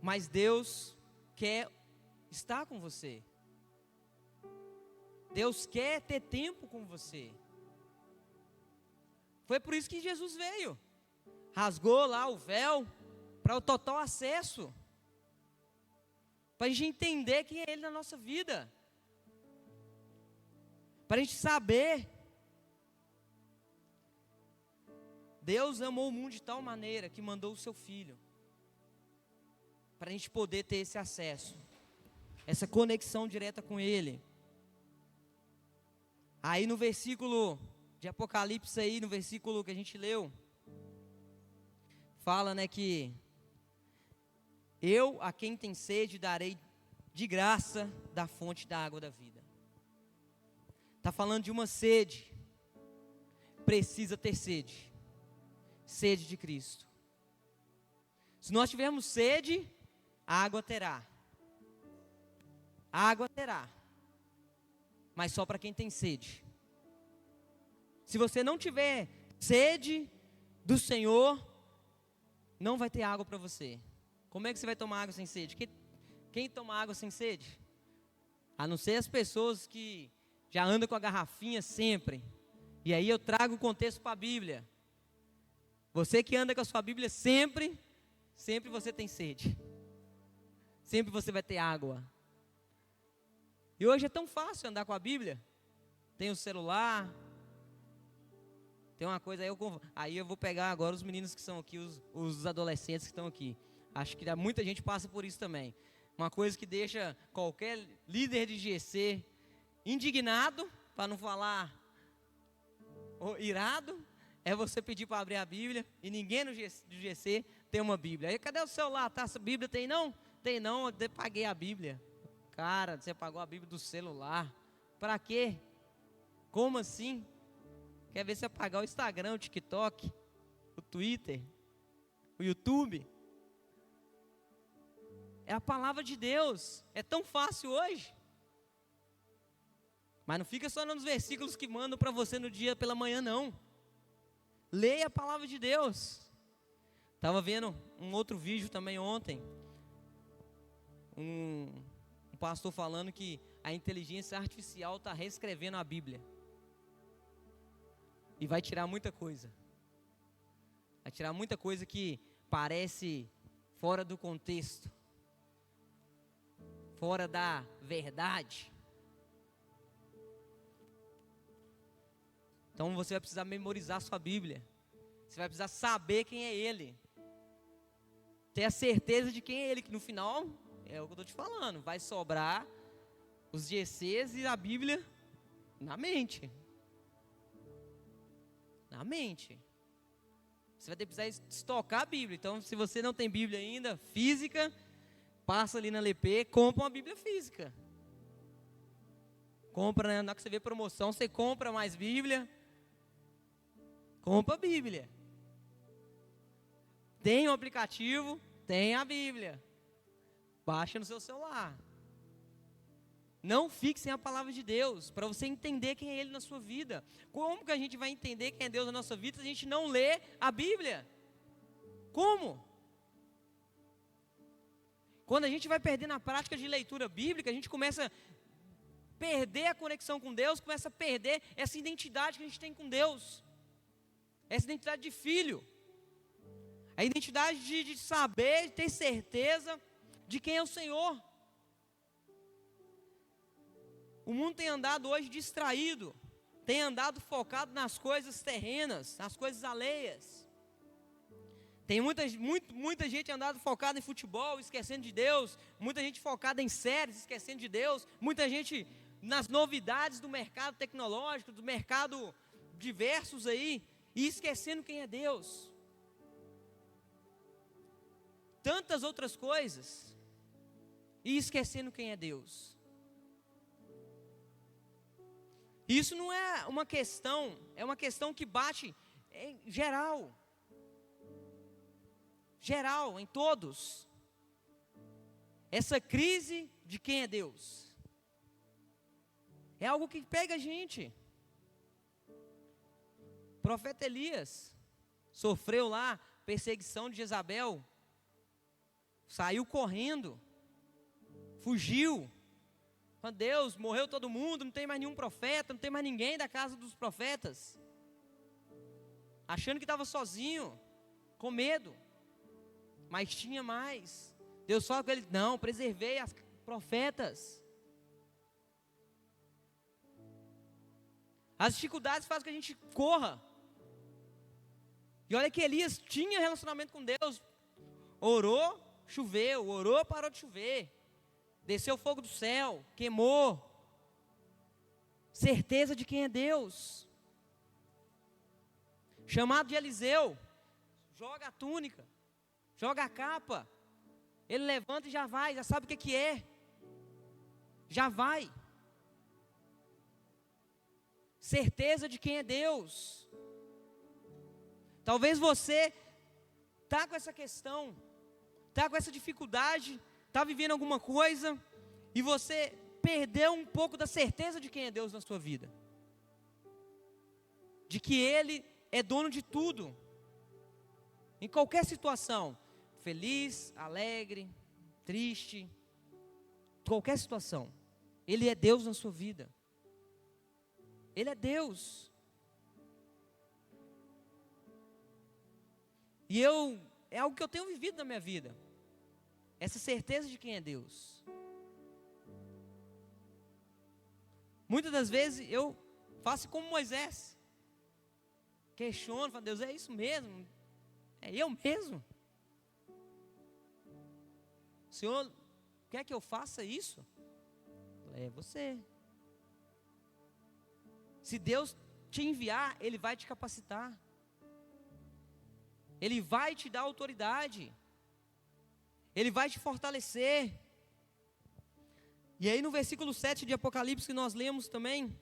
Mas Deus quer estar com você. Deus quer ter tempo com você. Foi por isso que Jesus veio. Rasgou lá o véu para o total acesso. Para a gente entender quem é Ele na nossa vida. Para a gente saber. Deus amou o mundo de tal maneira que mandou o seu Filho. Para a gente poder ter esse acesso. Essa conexão direta com Ele. Aí no versículo de Apocalipse aí, no versículo que a gente leu, fala, né, que eu a quem tem sede darei de graça da fonte da água da vida. Está falando de uma sede. Precisa ter sede. Sede de Cristo. Se nós tivermos sede, água terá. Água terá. Mas só para quem tem sede. Se você não tiver sede do Senhor, não vai ter água para você. Como é que você vai tomar água sem sede? Quem toma água sem sede? A não ser as pessoas que já andam com a garrafinha sempre. E aí eu trago o contexto para a Bíblia. Você que anda com a sua Bíblia sempre você tem sede. Sempre você vai ter água. E hoje é tão fácil andar com a Bíblia. Tem o celular. Tem uma coisa, aí eu vou pegar agora os meninos que são aqui, os adolescentes que estão aqui. Acho que muita gente passa por isso também. Uma coisa que deixa qualquer líder de GC indignado, para não falar irado, é você pedir para abrir a Bíblia e ninguém no GC tem uma Bíblia. Aí, cadê o celular? Tá, essa Bíblia tem não? Tem não, eu paguei a Bíblia. Cara, você pagou a Bíblia do celular. Para quê? Como assim? Quer ver você pagar o Instagram, o TikTok, o Twitter, o YouTube? É a palavra de Deus. É tão fácil hoje. Mas não fica só nos versículos que mandam para você no dia pela manhã, não. Leia a palavra de Deus. Estava vendo um outro vídeo também ontem. Um pastor falando que a inteligência artificial está reescrevendo a Bíblia. E vai tirar muita coisa. Vai tirar muita coisa que parece fora do contexto. Fora da verdade. Então você vai precisar memorizar a sua Bíblia. Você vai precisar saber quem é Ele. Ter a certeza de quem é Ele, que no final, é o que eu estou te falando, vai sobrar os GCs e a Bíblia na mente. Na mente. Você vai ter que precisar estocar a Bíblia. Então, se você não tem Bíblia ainda, física, passa ali na LP, compra uma Bíblia física. Compra, né? Na hora que você vê promoção, você compra mais Bíblia. Compra a Bíblia. Tem um aplicativo, tem a Bíblia. Baixa no seu celular. Não fique sem a palavra de Deus, para você entender quem é Ele na sua vida. Como que a gente vai entender quem é Deus na nossa vida se a gente não lê a Bíblia? Como? Quando a gente vai perdendo a prática de leitura bíblica, a gente começa a perder a conexão com Deus, começa a perder essa identidade que a gente tem com Deus. Essa identidade de filho. A identidade de saber, de ter certeza de quem é o Senhor. O mundo tem andado hoje distraído, tem andado focado nas coisas terrenas, nas coisas alheias. Tem muita gente andado focada em futebol, esquecendo de Deus. Muita gente focada em séries, esquecendo de Deus. Muita gente nas novidades do mercado tecnológico, do mercado diversos aí, e esquecendo quem é Deus. Tantas outras coisas. e esquecendo quem é Deus. Isso não é uma questão, é uma questão que bate em geral. Geral, em todos. Essa crise de quem é Deus é algo que pega a gente. O profeta Elias sofreu lá perseguição de Jezabel, saiu correndo, fugiu. Deus, morreu todo mundo, não tem mais nenhum profeta, não tem mais ninguém da casa dos profetas. Achando que estava sozinho, com medo. Mas tinha mais. Deus fala com ele, não, preservei as profetas. As dificuldades fazem com que a gente corra. E olha que Elias tinha relacionamento com Deus. Orou, choveu, orou, parou de chover. Desceu fogo do céu, queimou. Certeza de quem é Deus. Chamado de Eliseu, joga a túnica, joga a capa. Ele levanta e já vai, já sabe o que é. Já vai. Certeza de quem é Deus. Talvez você está com essa questão, está com essa dificuldade, está vivendo alguma coisa, e você perdeu um pouco da certeza de quem é Deus na sua vida. De que Ele é dono de tudo. Em qualquer situação, feliz, alegre, triste, qualquer situação, Ele é Deus na sua vida. Ele é Deus. E é algo que eu tenho vivido na minha vida. Essa certeza de quem é Deus. Muitas das vezes eu faço como Moisés. Questiono, falo, Deus, é isso mesmo? É eu mesmo? O Senhor quer que eu faça isso? É você. Se Deus te enviar, Ele vai te capacitar. Ele vai te dar autoridade. Ele vai te fortalecer. E aí no versículo 7 de Apocalipse que nós lemos também,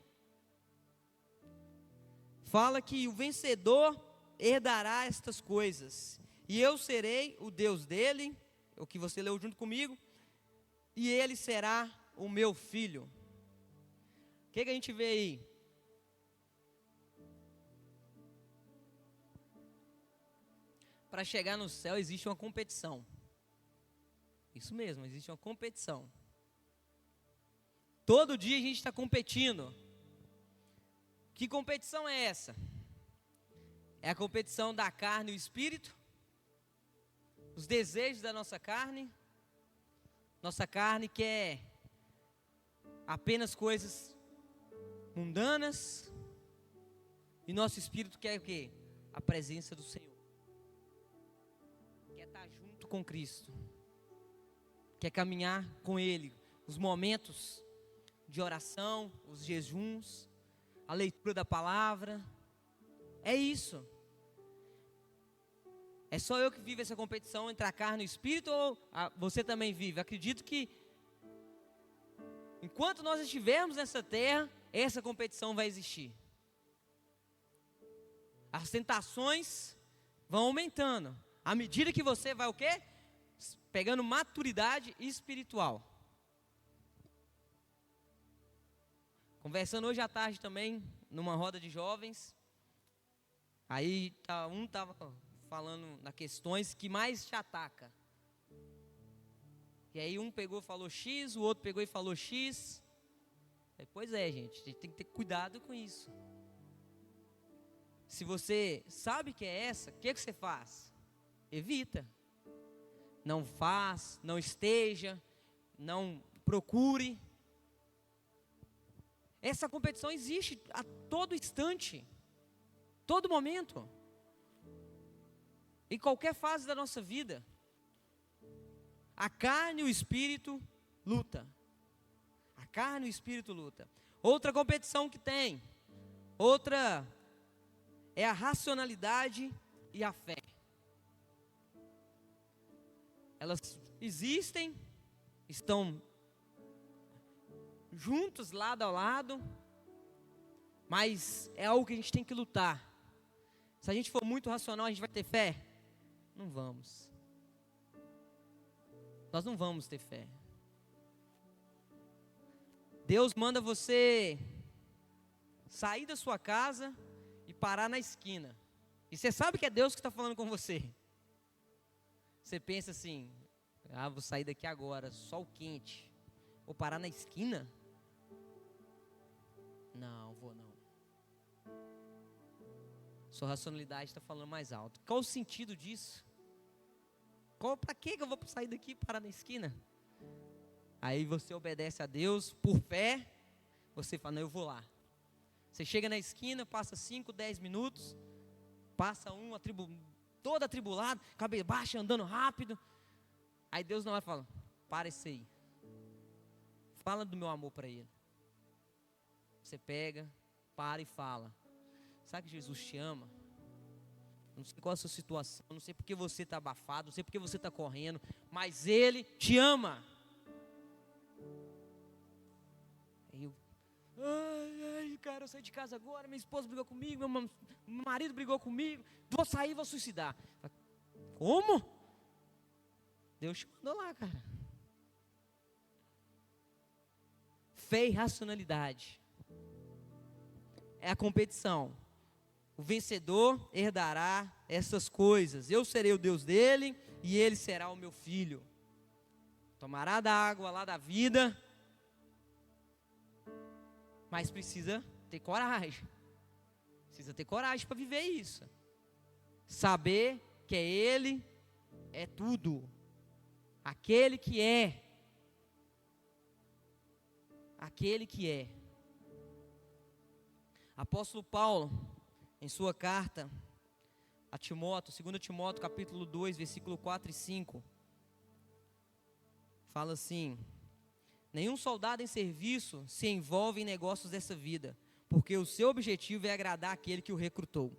fala que o vencedor herdará estas coisas. E eu serei o Deus dele, o que você leu junto comigo, e ele será o meu filho. O que a gente vê aí? Para chegar no céu existe uma competição. Isso mesmo, existe uma competição. Todo dia a gente está competindo. Que competição é essa? É a competição da carne e o espírito, os desejos da nossa carne. Nossa carne quer apenas coisas mundanas, e nosso espírito quer o quê? A presença do Senhor. Quer estar junto com Cristo. Quer caminhar com Ele. Os momentos de oração, os jejuns, a leitura da palavra. É isso. É só eu que vivo essa competição entre a carne e o espírito, ou você também vive? Acredito que enquanto nós estivermos nessa terra, essa competição vai existir. As tentações vão aumentando. À medida que você vai o quê? Pegando maturidade espiritual. Conversando hoje à tarde também, numa roda de jovens. Aí um estava falando nas questões que mais te ataca. E aí um pegou e falou X, o outro pegou e falou X. Pois é, gente, a gente tem que ter cuidado com isso. Se você sabe que é essa, o que você faz? Evita. Não faz, não esteja, não procure. Essa competição existe a todo instante, todo momento, em qualquer fase da nossa vida. A carne e o espírito luta. A carne e o espírito luta. Outra competição que tem, outra é a racionalidade e a fé. Elas existem estão juntos, lado a lado, mas é algo que a gente tem que lutar. Se a gente for muito racional, a gente vai ter fé? Não vamos. Nós não vamos ter fé. Deus manda você sair da sua casa e parar na esquina. E você sabe que é Deus que está falando com você. Você pensa assim, vou sair daqui agora, sol quente. Vou parar na esquina? Não, vou não. Sua racionalidade está falando mais alto. Qual o sentido disso? Para que eu vou sair daqui e parar na esquina? Aí você obedece a Deus por fé. Você fala, não, eu vou lá. Você chega na esquina, passa 5, 10 minutos. Passa todo atribulado, cabelo baixo, andando rápido. Aí Deus não vai falar, para isso aí. Fala do meu amor para ele. Você pega, para e fala. Sabe que Jesus te ama? Não sei qual é a sua situação, não sei porque você está abafado, não sei porque você está correndo, mas Ele te ama. Cara, eu saí de casa agora, minha esposa brigou comigo, meu marido brigou comigo, vou sair, vou suicidar. Como? Deus te mandou lá, cara. Fé e racionalidade é a competição. O vencedor herdará essas coisas. Eu serei o Deus dele e ele será o meu filho. Tomará da água lá da vida, mas precisa ter coragem. Precisa ter coragem para viver isso. Saber que Ele é tudo. Aquele que é. Aquele que é. Apóstolo Paulo, em sua carta a Timóteo, 2 Timóteo capítulo 2, versículo 4 e 5, fala assim: nenhum soldado em serviço se envolve em negócios dessa vida, porque o seu objetivo é agradar aquele que o recrutou.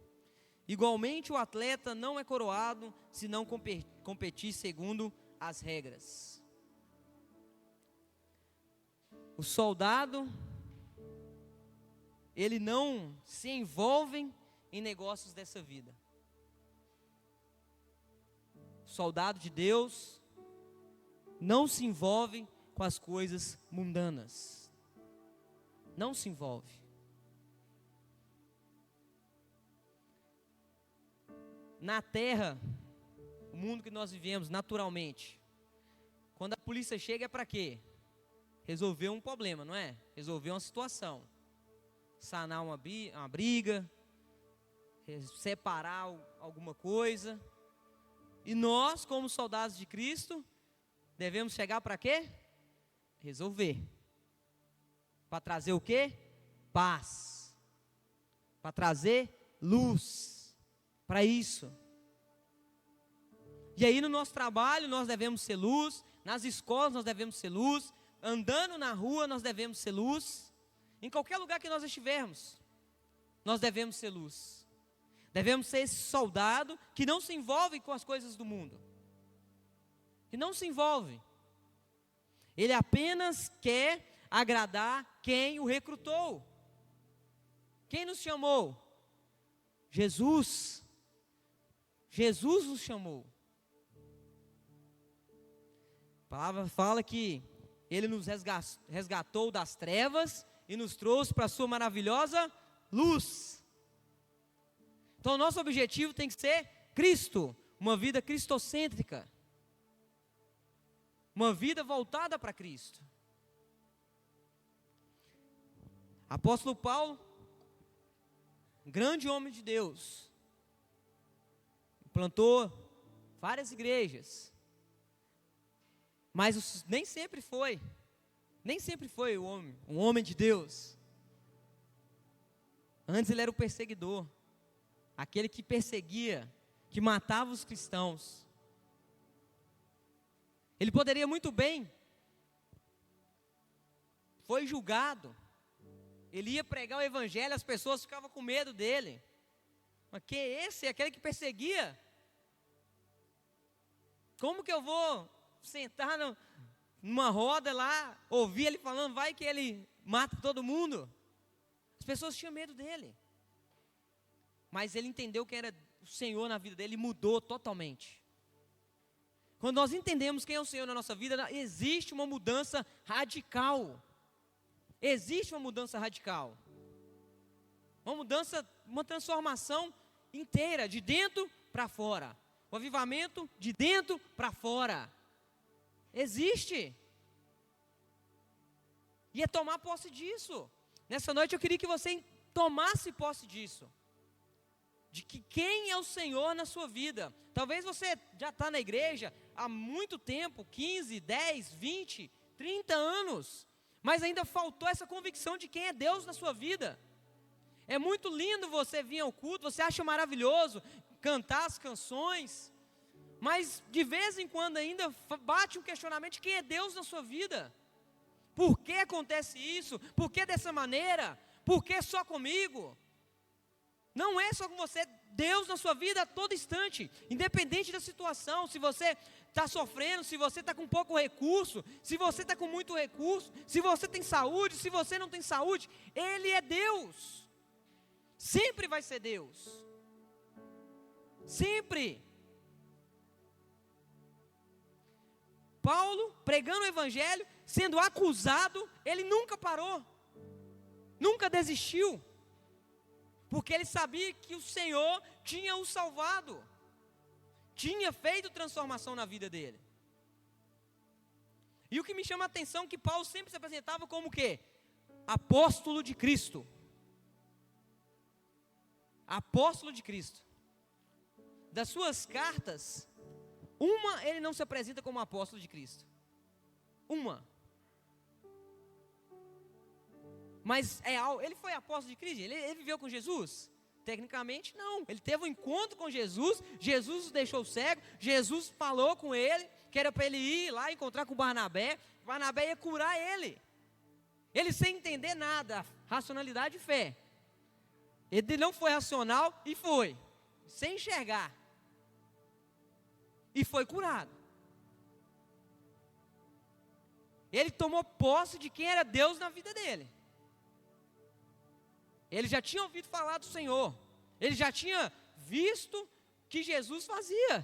Igualmente, o atleta não é coroado se não competir segundo as regras. O soldado, ele não se envolve em negócios dessa vida. O soldado de Deus não se envolve com as coisas mundanas. Não se envolve. Na terra, o mundo que nós vivemos naturalmente, quando a polícia chega é para quê? Resolver um problema, não é? Resolver uma situação. Sanar uma briga, separar alguma coisa. E nós, como soldados de Cristo, devemos chegar para quê? Resolver. Para trazer o quê? Paz. Para trazer luz. Para isso. E aí no nosso trabalho nós devemos ser luz, nas escolas nós devemos ser luz, andando na rua nós devemos ser luz, em qualquer lugar que nós estivermos, nós devemos ser luz. Devemos ser esse soldado que não se envolve com as coisas do mundo. Que não se envolve. Ele apenas quer agradar quem o recrutou. Quem nos chamou? Jesus. Jesus nos chamou. A palavra fala que Ele nos resgatou das trevas e nos trouxe para a sua maravilhosa luz. Então o nosso objetivo tem que ser Cristo, uma vida cristocêntrica. Uma vida voltada para Cristo. Apóstolo Paulo, um grande homem de Deus, plantou várias igrejas, mas nem sempre foi um homem de Deus. Antes ele era o perseguidor, aquele que perseguia, que matava os cristãos. Ele poderia muito bem, foi julgado, ele ia pregar o evangelho, as pessoas ficavam com medo dele. Mas quem é esse? É aquele que perseguia? Como que eu vou sentar numa roda lá, ouvia ele falando, vai que ele mata todo mundo. As pessoas tinham medo dele. Mas ele entendeu que era o Senhor na vida dele e mudou totalmente. Quando nós entendemos quem é o Senhor na nossa vida, existe uma mudança radical. Existe uma mudança radical. Uma mudança, uma transformação inteira, de dentro para fora. O avivamento de dentro para fora. Existe. E é tomar posse disso. Nessa noite eu queria que você tomasse posse disso. De que quem é o Senhor na sua vida. Talvez você já está na igreja há muito tempo, 15, 10, 20, 30 anos. Mas ainda faltou essa convicção de quem é Deus na sua vida. É muito lindo você vir ao culto, você acha maravilhoso cantar as canções. Mas de vez em quando ainda bate um questionamento de quem é Deus na sua vida. Por que acontece isso? Por que dessa maneira? Por que só comigo? Não é só com você, Deus na sua vida a todo instante, independente da situação. Se você está sofrendo, se você está com pouco recurso, se você está com muito recurso, se você tem saúde, se você não tem saúde, Ele é Deus, sempre vai ser Deus, sempre. Paulo, pregando o Evangelho, sendo acusado, ele nunca parou, nunca desistiu. Porque ele sabia que o Senhor tinha o salvado. Tinha feito transformação na vida dele. E o que me chama a atenção é que Paulo sempre se apresentava como o quê? Apóstolo de Cristo. Apóstolo de Cristo. Das suas cartas, uma ele não se apresenta como apóstolo de Cristo. Uma. Mas ele foi apóstolo de Cristo? Ele viveu com Jesus? Tecnicamente não, ele teve um encontro com Jesus, Jesus o deixou cego, Jesus falou com ele, que era para ele ir lá encontrar com Barnabé ia curar ele sem entender nada, racionalidade e fé. Ele não foi racional e foi, sem enxergar, e foi curado. Ele tomou posse de quem era Deus na vida dele. Ele já tinha ouvido falar do Senhor. Ele já tinha visto o que Jesus fazia.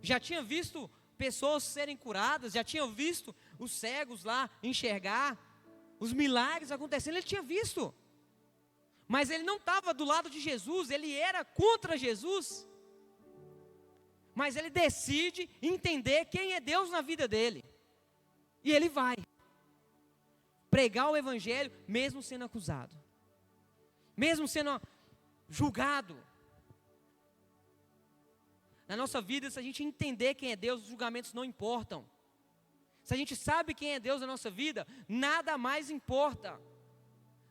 Já tinha visto pessoas serem curadas. Já tinha visto os cegos lá enxergar. Os milagres acontecendo. Ele tinha visto. Mas ele não estava do lado de Jesus. Ele era contra Jesus. Mas ele decide entender quem é Deus na vida dele. E ele vai pregar o Evangelho, mesmo sendo acusado, mesmo sendo julgado. Na nossa vida, se a gente entender quem é Deus, os julgamentos não importam. Se a gente sabe quem é Deus na nossa vida, nada mais importa.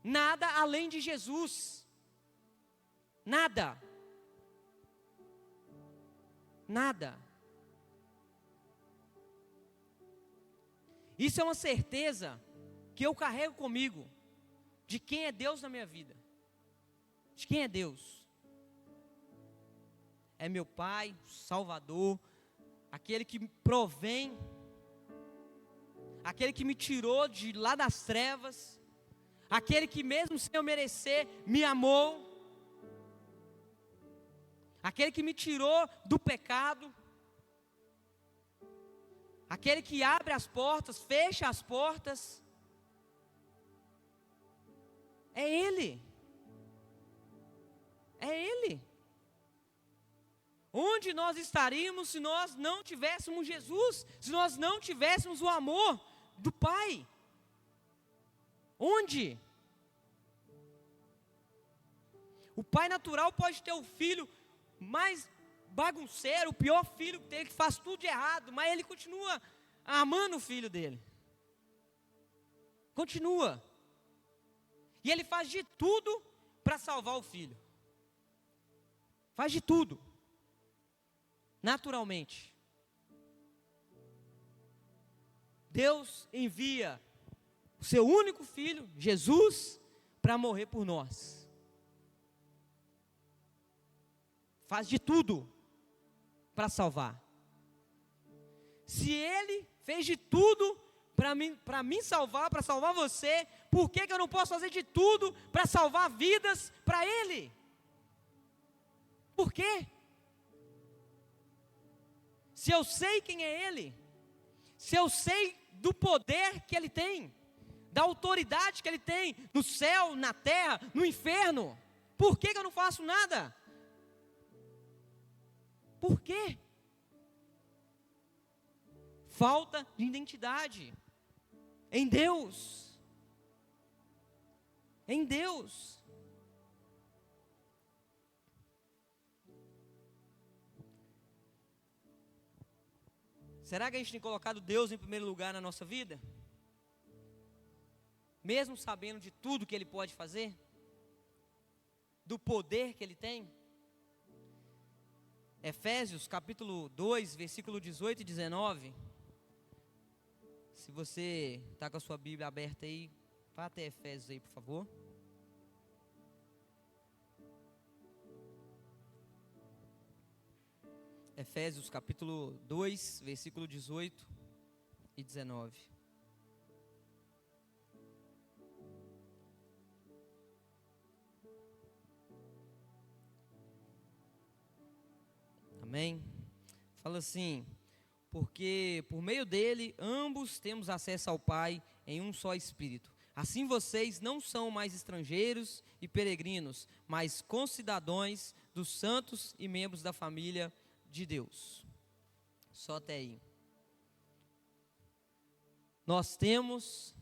Nada além de Jesus. Nada. Nada. Isso é uma certeza que eu carrego comigo, de quem é Deus na minha vida, de quem é Deus. É meu Pai, Salvador, aquele que me provém, aquele que me tirou de lá das trevas, aquele que mesmo sem eu merecer, me amou, aquele que me tirou do pecado, aquele que abre as portas, fecha as portas. É Ele. É Ele. Onde nós estaríamos se nós não tivéssemos Jesus? Se nós não tivéssemos o amor do Pai? Onde? O pai natural pode ter o filho mais bagunceiro, o pior filho que tem, que faz tudo de errado, mas ele continua amando o filho dele. Continua. E ele faz de tudo para salvar o filho. Faz de tudo. Naturalmente. Deus envia o seu único filho, Jesus, para morrer por nós. Faz de tudo para salvar. Se Ele fez de tudo para me salvar, para salvar você, por que eu não posso fazer de tudo para salvar vidas para Ele? Por quê? Se eu sei quem é Ele, se eu sei do poder que Ele tem, da autoridade que Ele tem, no céu, na terra, no inferno, por que eu não faço nada? Por quê? Falta de identidade em Deus. Em Deus. Será que a gente tem colocado Deus em primeiro lugar na nossa vida? Mesmo sabendo de tudo que Ele pode fazer? Do poder que Ele tem? Efésios capítulo 2, versículo 18 e 19. Se você está com a sua Bíblia aberta aí, vá até Efésios aí, por favor. Efésios capítulo 2, versículo 18 e 19. Amém? Fala assim: porque por meio dele ambos temos acesso ao Pai em um só Espírito. Assim vocês não são mais estrangeiros e peregrinos, mas concidadãos dos santos e membros da família de Deus. Só até aí. Nós temos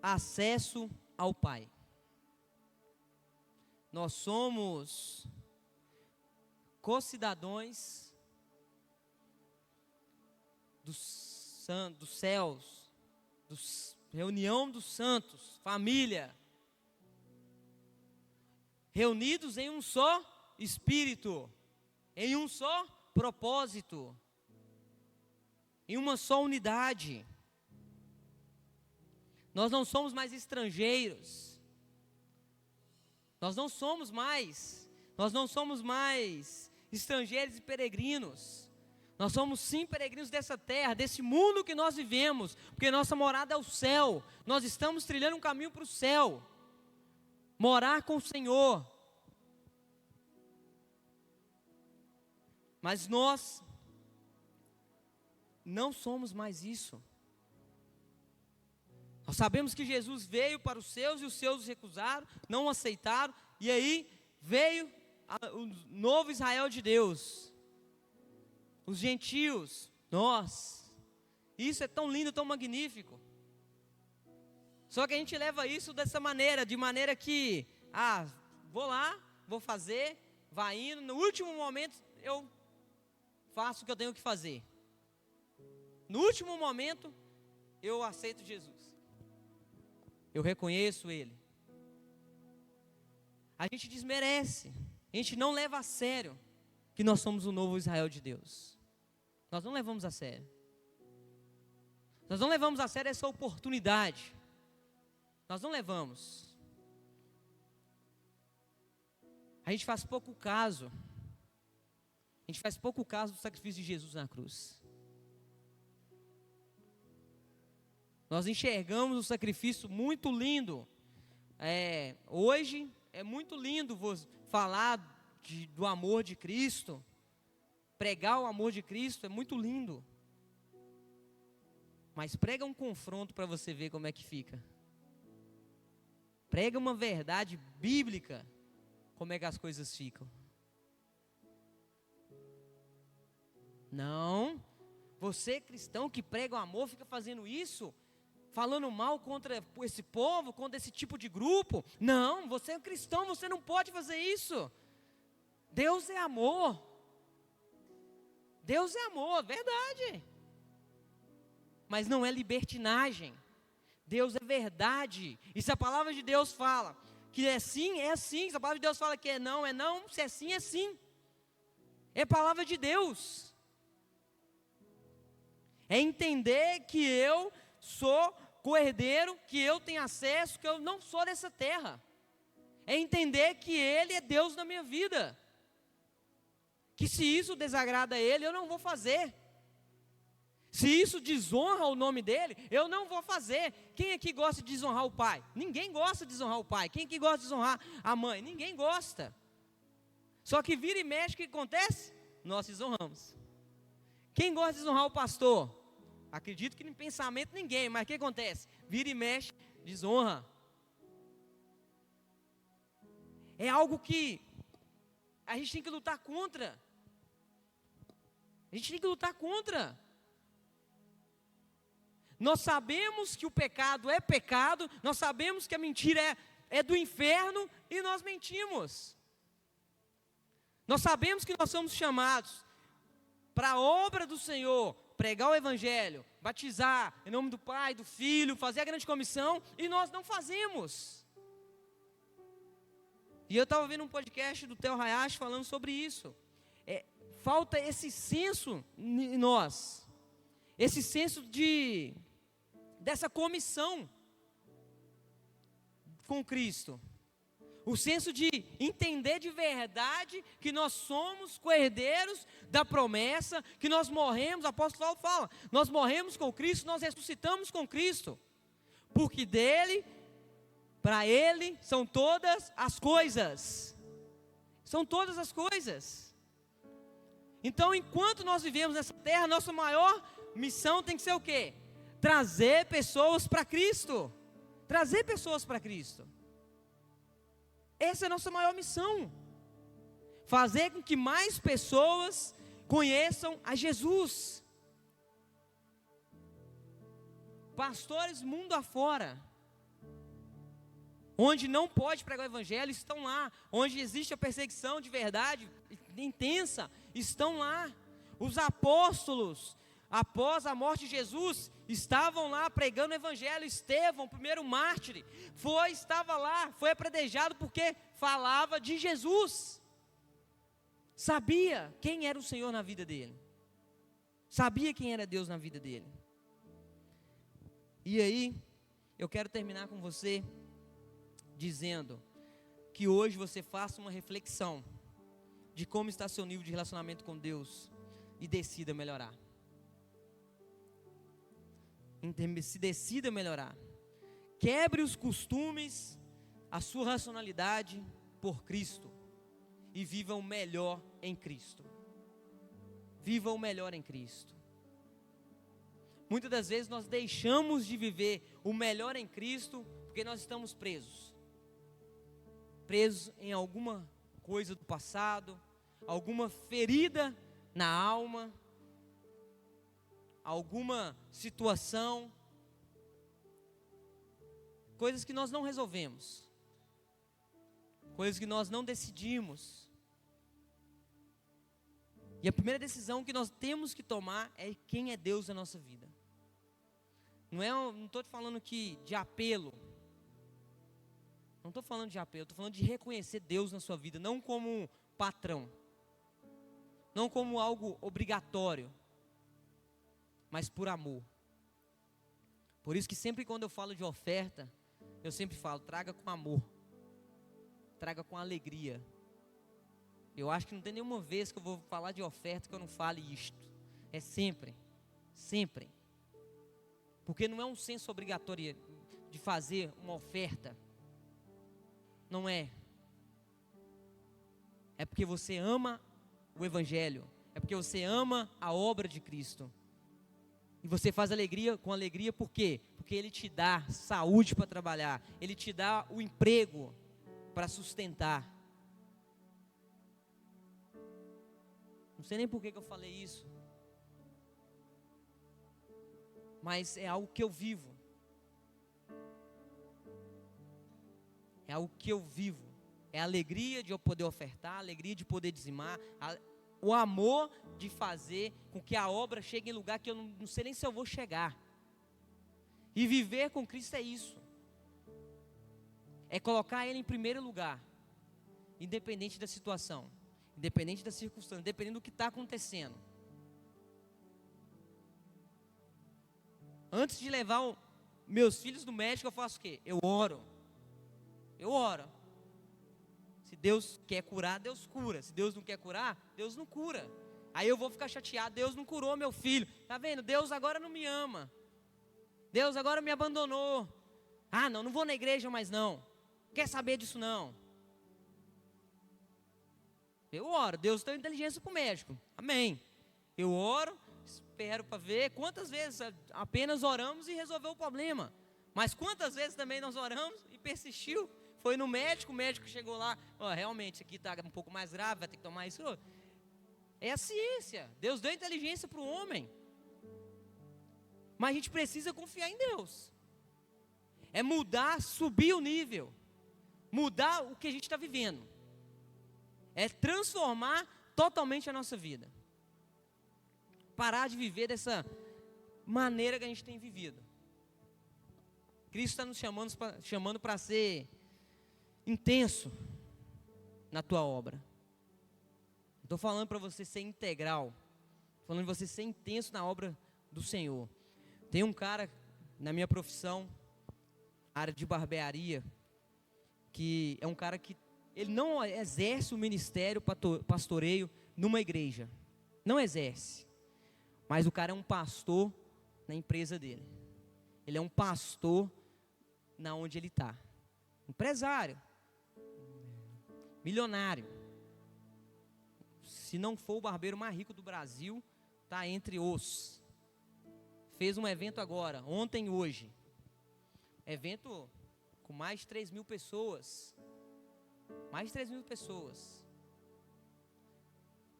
acesso ao Pai. Nós somos concidadãos dos céus, reunião dos santos, família, reunidos em um só Espírito, em um só propósito, em uma só unidade. Nós não somos mais estrangeiros, nós não somos mais estrangeiros e peregrinos. Nós somos sim peregrinos dessa terra, desse mundo que nós vivemos, porque nossa morada é o céu. Nós estamos trilhando um caminho para o céu, morar com o Senhor. Mas nós não somos mais isso. Nós sabemos que Jesus veio para os seus e os seus recusaram, não o aceitaram, e aí veio o novo Israel de Deus, os gentios, nós. Isso é tão lindo, tão magnífico. Só que a gente leva isso dessa maneira, de maneira que, vou lá, vou fazer, vai indo, no último momento eu faço o que eu tenho que fazer. No último momento eu aceito Jesus, eu reconheço Ele. A gente desmerece, a gente não leva a sério que nós somos o novo Israel de Deus. Nós não levamos a sério. Nós não levamos a sério essa oportunidade. Nós não levamos. A gente faz pouco caso. A gente faz pouco caso do sacrifício de Jesus na cruz. Nós enxergamos o sacrifício muito lindo. Hoje é muito lindo falar do amor de Cristo. Pregar o amor de Cristo é muito lindo. Mas prega um confronto para você ver como é que fica. Prega uma verdade bíblica, como é que as coisas ficam. Não, você cristão que prega o amor fica fazendo isso, falando mal contra esse povo, contra esse tipo de grupo. Não, você é um cristão, você não pode fazer isso. Deus é amor. Deus é amor, verdade. Mas não é libertinagem. Deus é verdade. E se a palavra de Deus fala que é sim, é sim. Se a palavra de Deus fala que é não. Se é sim, é sim. É palavra de Deus. É entender que eu sou co-herdeiro, que eu tenho acesso, que eu não sou dessa terra. É entender que Ele é Deus na minha vida. Que se isso desagrada a Ele, eu não vou fazer. Se isso desonra o nome dele, eu não vou fazer. Quem aqui gosta de desonrar o pai? Ninguém gosta de desonrar o pai. Quem aqui gosta de desonrar a mãe? Ninguém gosta. Só que vira e mexe, o que acontece? Nós desonramos. Quem gosta de desonrar o pastor? Acredito que em pensamento ninguém, mas o que acontece? Vira e mexe, desonra. É algo que a gente tem que lutar contra. A gente tem que lutar contra. Nós sabemos que o pecado é pecado, nós sabemos que a mentira é do inferno e nós mentimos. Nós sabemos que nós somos chamados para a obra do Senhor, pregar o Evangelho, batizar em nome do Pai, do Filho, fazer a grande comissão, e nós não fazemos. E eu estava vendo um podcast do Theo Hayashi falando sobre isso. Falta esse senso em nós, esse senso dessa comissão com Cristo. O senso de entender de verdade que nós somos coerdeiros da promessa, que nós morremos, o apóstolo Paulo fala, nós morremos com Cristo, nós ressuscitamos com Cristo, porque dele, para ele, são todas as coisas. São todas as coisas. Então, enquanto nós vivemos nessa terra, nossa maior missão tem que ser o quê? Trazer pessoas para Cristo. Trazer pessoas para Cristo. Essa é a nossa maior missão. Fazer com que mais pessoas conheçam a Jesus. Pastores mundo afora, onde não pode pregar o Evangelho, estão lá. Onde existe a perseguição de verdade intensa, estão lá. Os apóstolos, após a morte de Jesus, estavam lá pregando o Evangelho. Estevão, o primeiro mártir, estava lá, foi apedrejado porque falava de Jesus. Sabia quem era o Senhor na vida dele. Sabia quem era Deus na vida dele. E aí, eu quero terminar com você dizendo que hoje você faça uma reflexão de como está seu nível de relacionamento com Deus e decida melhorar. Se decida melhorar. Quebre os costumes, a sua racionalidade por Cristo e viva o melhor em Cristo. Viva o melhor em Cristo. Muitas das vezes nós deixamos de viver o melhor em Cristo porque nós estamos presos. Presos em alguma coisa do passado, alguma ferida na alma, alguma situação, coisas que nós não resolvemos, coisas que nós não decidimos. E a primeira decisão que nós temos que tomar é quem é Deus na nossa vida. Não estou falando de apelo. Não estou falando de apelo, estou falando de reconhecer Deus na sua vida, não como um patrão, não como algo obrigatório, mas por amor. Por isso que sempre quando eu falo de oferta, eu sempre falo, traga com amor, traga com alegria. Eu acho que não tem nenhuma vez que eu vou falar de oferta que eu não fale isto. É sempre, sempre. Porque não é um senso obrigatório de fazer uma oferta. Não é. É porque você ama o Evangelho. É porque você ama a obra de Cristo. E você faz com alegria por quê? Porque Ele te dá saúde para trabalhar. Ele te dá o emprego para sustentar. Não sei nem por que eu falei isso. Mas é algo que eu vivo. É algo que eu vivo. É a alegria de eu poder ofertar, a alegria de poder dizimar, o amor de fazer com que a obra chegue em lugar que eu não sei nem se eu vou chegar. E viver com Cristo é isso. É colocar Ele em primeiro lugar, independente da situação, independente da circunstância, independente do que está acontecendo. Antes de levar meus filhos no médico, eu faço o quê? Eu oro. Eu oro. Se Deus quer curar, Deus cura. Se Deus não quer curar, Deus não cura. Aí eu vou ficar chateado, Deus não curou meu filho. Tá vendo? Deus agora não me ama. Deus agora me abandonou. Ah, não vou na igreja mais não. Quer saber disso não. Eu oro, Deus deu inteligência para o médico. Amém. Eu oro, espero para ver quantas vezes apenas oramos e resolveu o problema. Mas quantas vezes também nós oramos e persistiu. Foi no médico, o médico chegou lá. Realmente isso aqui está um pouco mais grave, vai ter que tomar isso. É a ciência. Deus deu inteligência para o homem. Mas a gente precisa confiar em Deus. É mudar, subir o nível. Mudar o que a gente está vivendo. É transformar totalmente a nossa vida. Parar de viver dessa maneira que a gente tem vivido. Cristo está nos chamando para ser intenso na tua obra. Estou falando para você ser integral. Falando de você ser intenso na obra do Senhor. Tem um cara na minha profissão, área de barbearia, que é um cara que ele não exerce o ministério pastoreio numa igreja. Não exerce. Mas o cara é um pastor na empresa dele. Ele é um pastor na onde ele está. Empresário. Milionário. Se não for o barbeiro mais rico do Brasil, está entre os. Fez um evento agora, ontem e hoje. Evento com mais de 3.000 pessoas. Mais de 3.000 pessoas.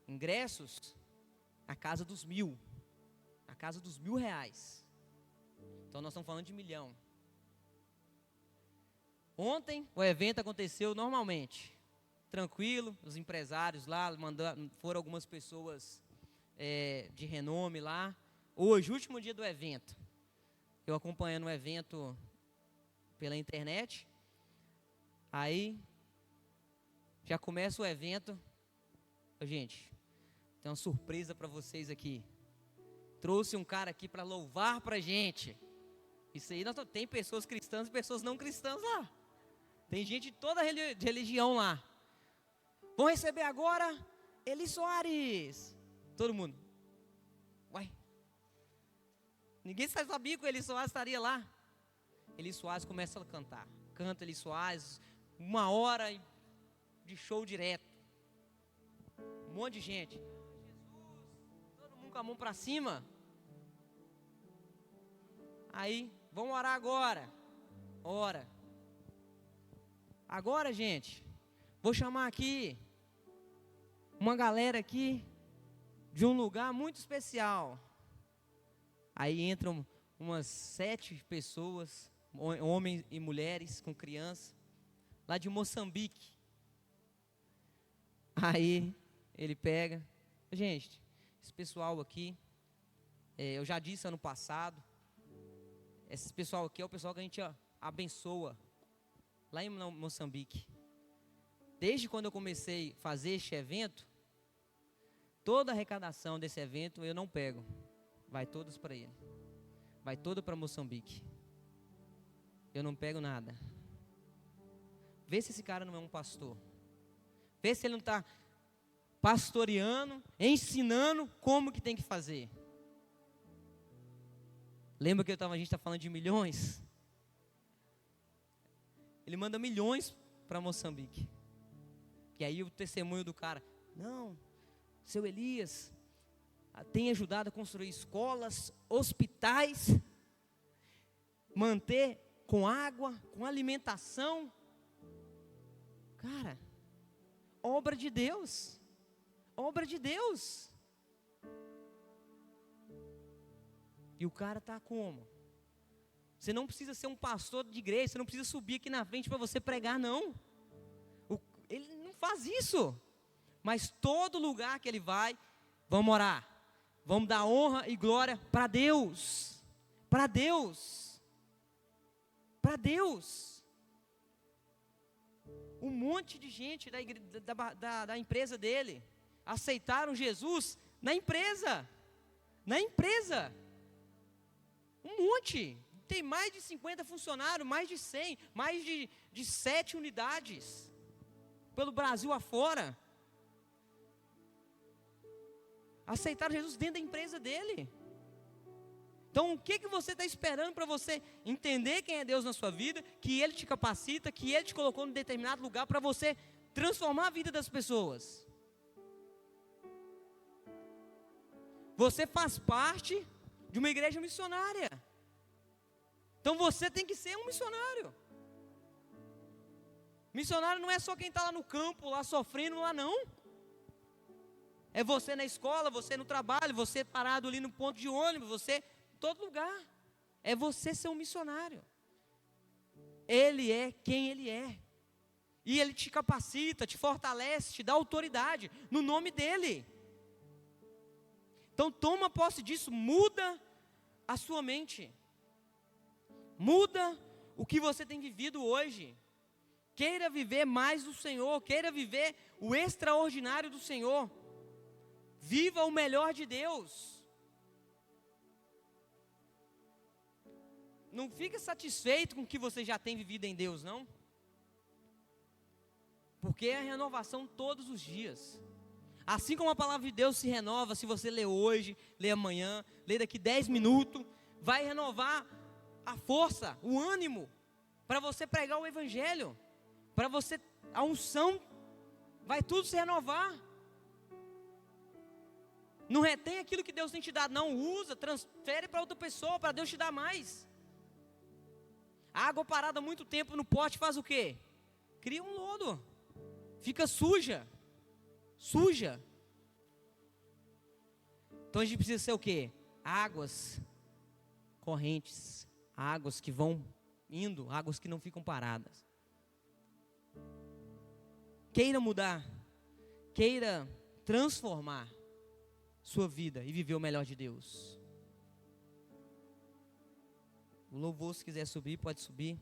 Ingressos na casa dos 1.000. Na casa dos R$1.000. Então nós estamos falando de 1 milhão. Ontem o evento aconteceu normalmente. Tranquilo, os empresários lá, foram algumas pessoas de renome lá. Hoje, último dia do evento. Eu acompanhando o evento pela internet. Aí, já começa o evento. Gente, tem uma surpresa para vocês aqui. Trouxe um cara aqui para louvar para a gente. Isso aí, tem pessoas cristãs e pessoas não cristãs lá. Tem gente de toda religião lá. Vão receber agora Eli Soares. Todo mundo. Uai. Ninguém sabia que o Eli Soares estaria lá. Eli Soares começa a cantar. Canta Eli Soares, 1 hora de show direto. Um monte de gente. Todo mundo com a mão para cima. Aí, vamos orar agora. Ora. Agora, gente, vou chamar aqui uma galera aqui de um lugar muito especial. Aí entram umas 7 pessoas, homens e mulheres com criança, lá de Moçambique. Aí ele pega, gente, esse pessoal aqui, eu já disse ano passado, esse pessoal aqui é o pessoal que a gente abençoa, lá em Moçambique. Desde quando eu comecei a fazer este evento, toda a arrecadação desse evento eu não pego. Vai todas para ele. Vai toda para Moçambique. Eu não pego nada. Vê se esse cara não é um pastor. Vê se ele não está pastoreando, ensinando como que tem que fazer. Lembra que a gente está falando de milhões? Ele manda milhões para Moçambique. E aí o testemunho do cara, não, seu Elias tem ajudado a construir escolas, hospitais, manter com água, com alimentação. Cara, obra de Deus. Obra de Deus. E o cara está como? Você não precisa ser um pastor de igreja, você não precisa subir aqui na frente para você pregar, não. Ele não faz isso. Mas todo lugar que ele vai, vamos orar. Vamos dar honra e glória para Deus. Para Deus. Para Deus. Um monte de gente da empresa dele aceitaram Jesus na empresa. Na empresa. Um monte. Tem mais de 50 funcionários, mais de 100, mais de 7 unidades. Pelo Brasil afora. aceitaram Jesus dentro da empresa dele. Então o que você está esperando para você entender quem é Deus na sua vida, que Ele te capacita, que Ele te colocou em determinado lugar para você transformar a vida das pessoas? Você faz parte de uma igreja missionária. Então você tem que ser um missionário. Missionário não é só quem está lá no campo, lá sofrendo, lá não. É você na escola, você no trabalho, você parado ali no ponto de ônibus, você em todo lugar. É você ser um missionário. Ele é quem Ele é. E Ele te capacita, te fortalece, te dá autoridade no nome dEle. Então toma posse disso, muda a sua mente. Muda o que você tem vivido hoje. Queira viver mais do Senhor, queira viver o extraordinário do Senhor. Viva o melhor de Deus. Não fica satisfeito com o que você já tem vivido em Deus, não. Porque é a renovação todos os dias. Assim como a palavra de Deus se renova, se você lê hoje, lê amanhã, lê daqui 10 minutos, vai renovar a força, o ânimo, para você pregar o Evangelho, para você, a unção, vai tudo se renovar. Não retém aquilo que Deus tem te dado, não, usa, transfere para outra pessoa, para Deus te dar mais. A água parada muito tempo no pote faz o quê? Cria um lodo, fica suja. Então a gente precisa ser o quê? Águas correntes, águas que vão indo, águas que não ficam paradas. Queira mudar, queira transformar sua vida e viver o melhor de Deus. O louvor, se quiser subir, pode subir.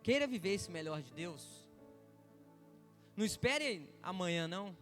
Queira viver esse melhor de Deus. Não espere amanhã, não.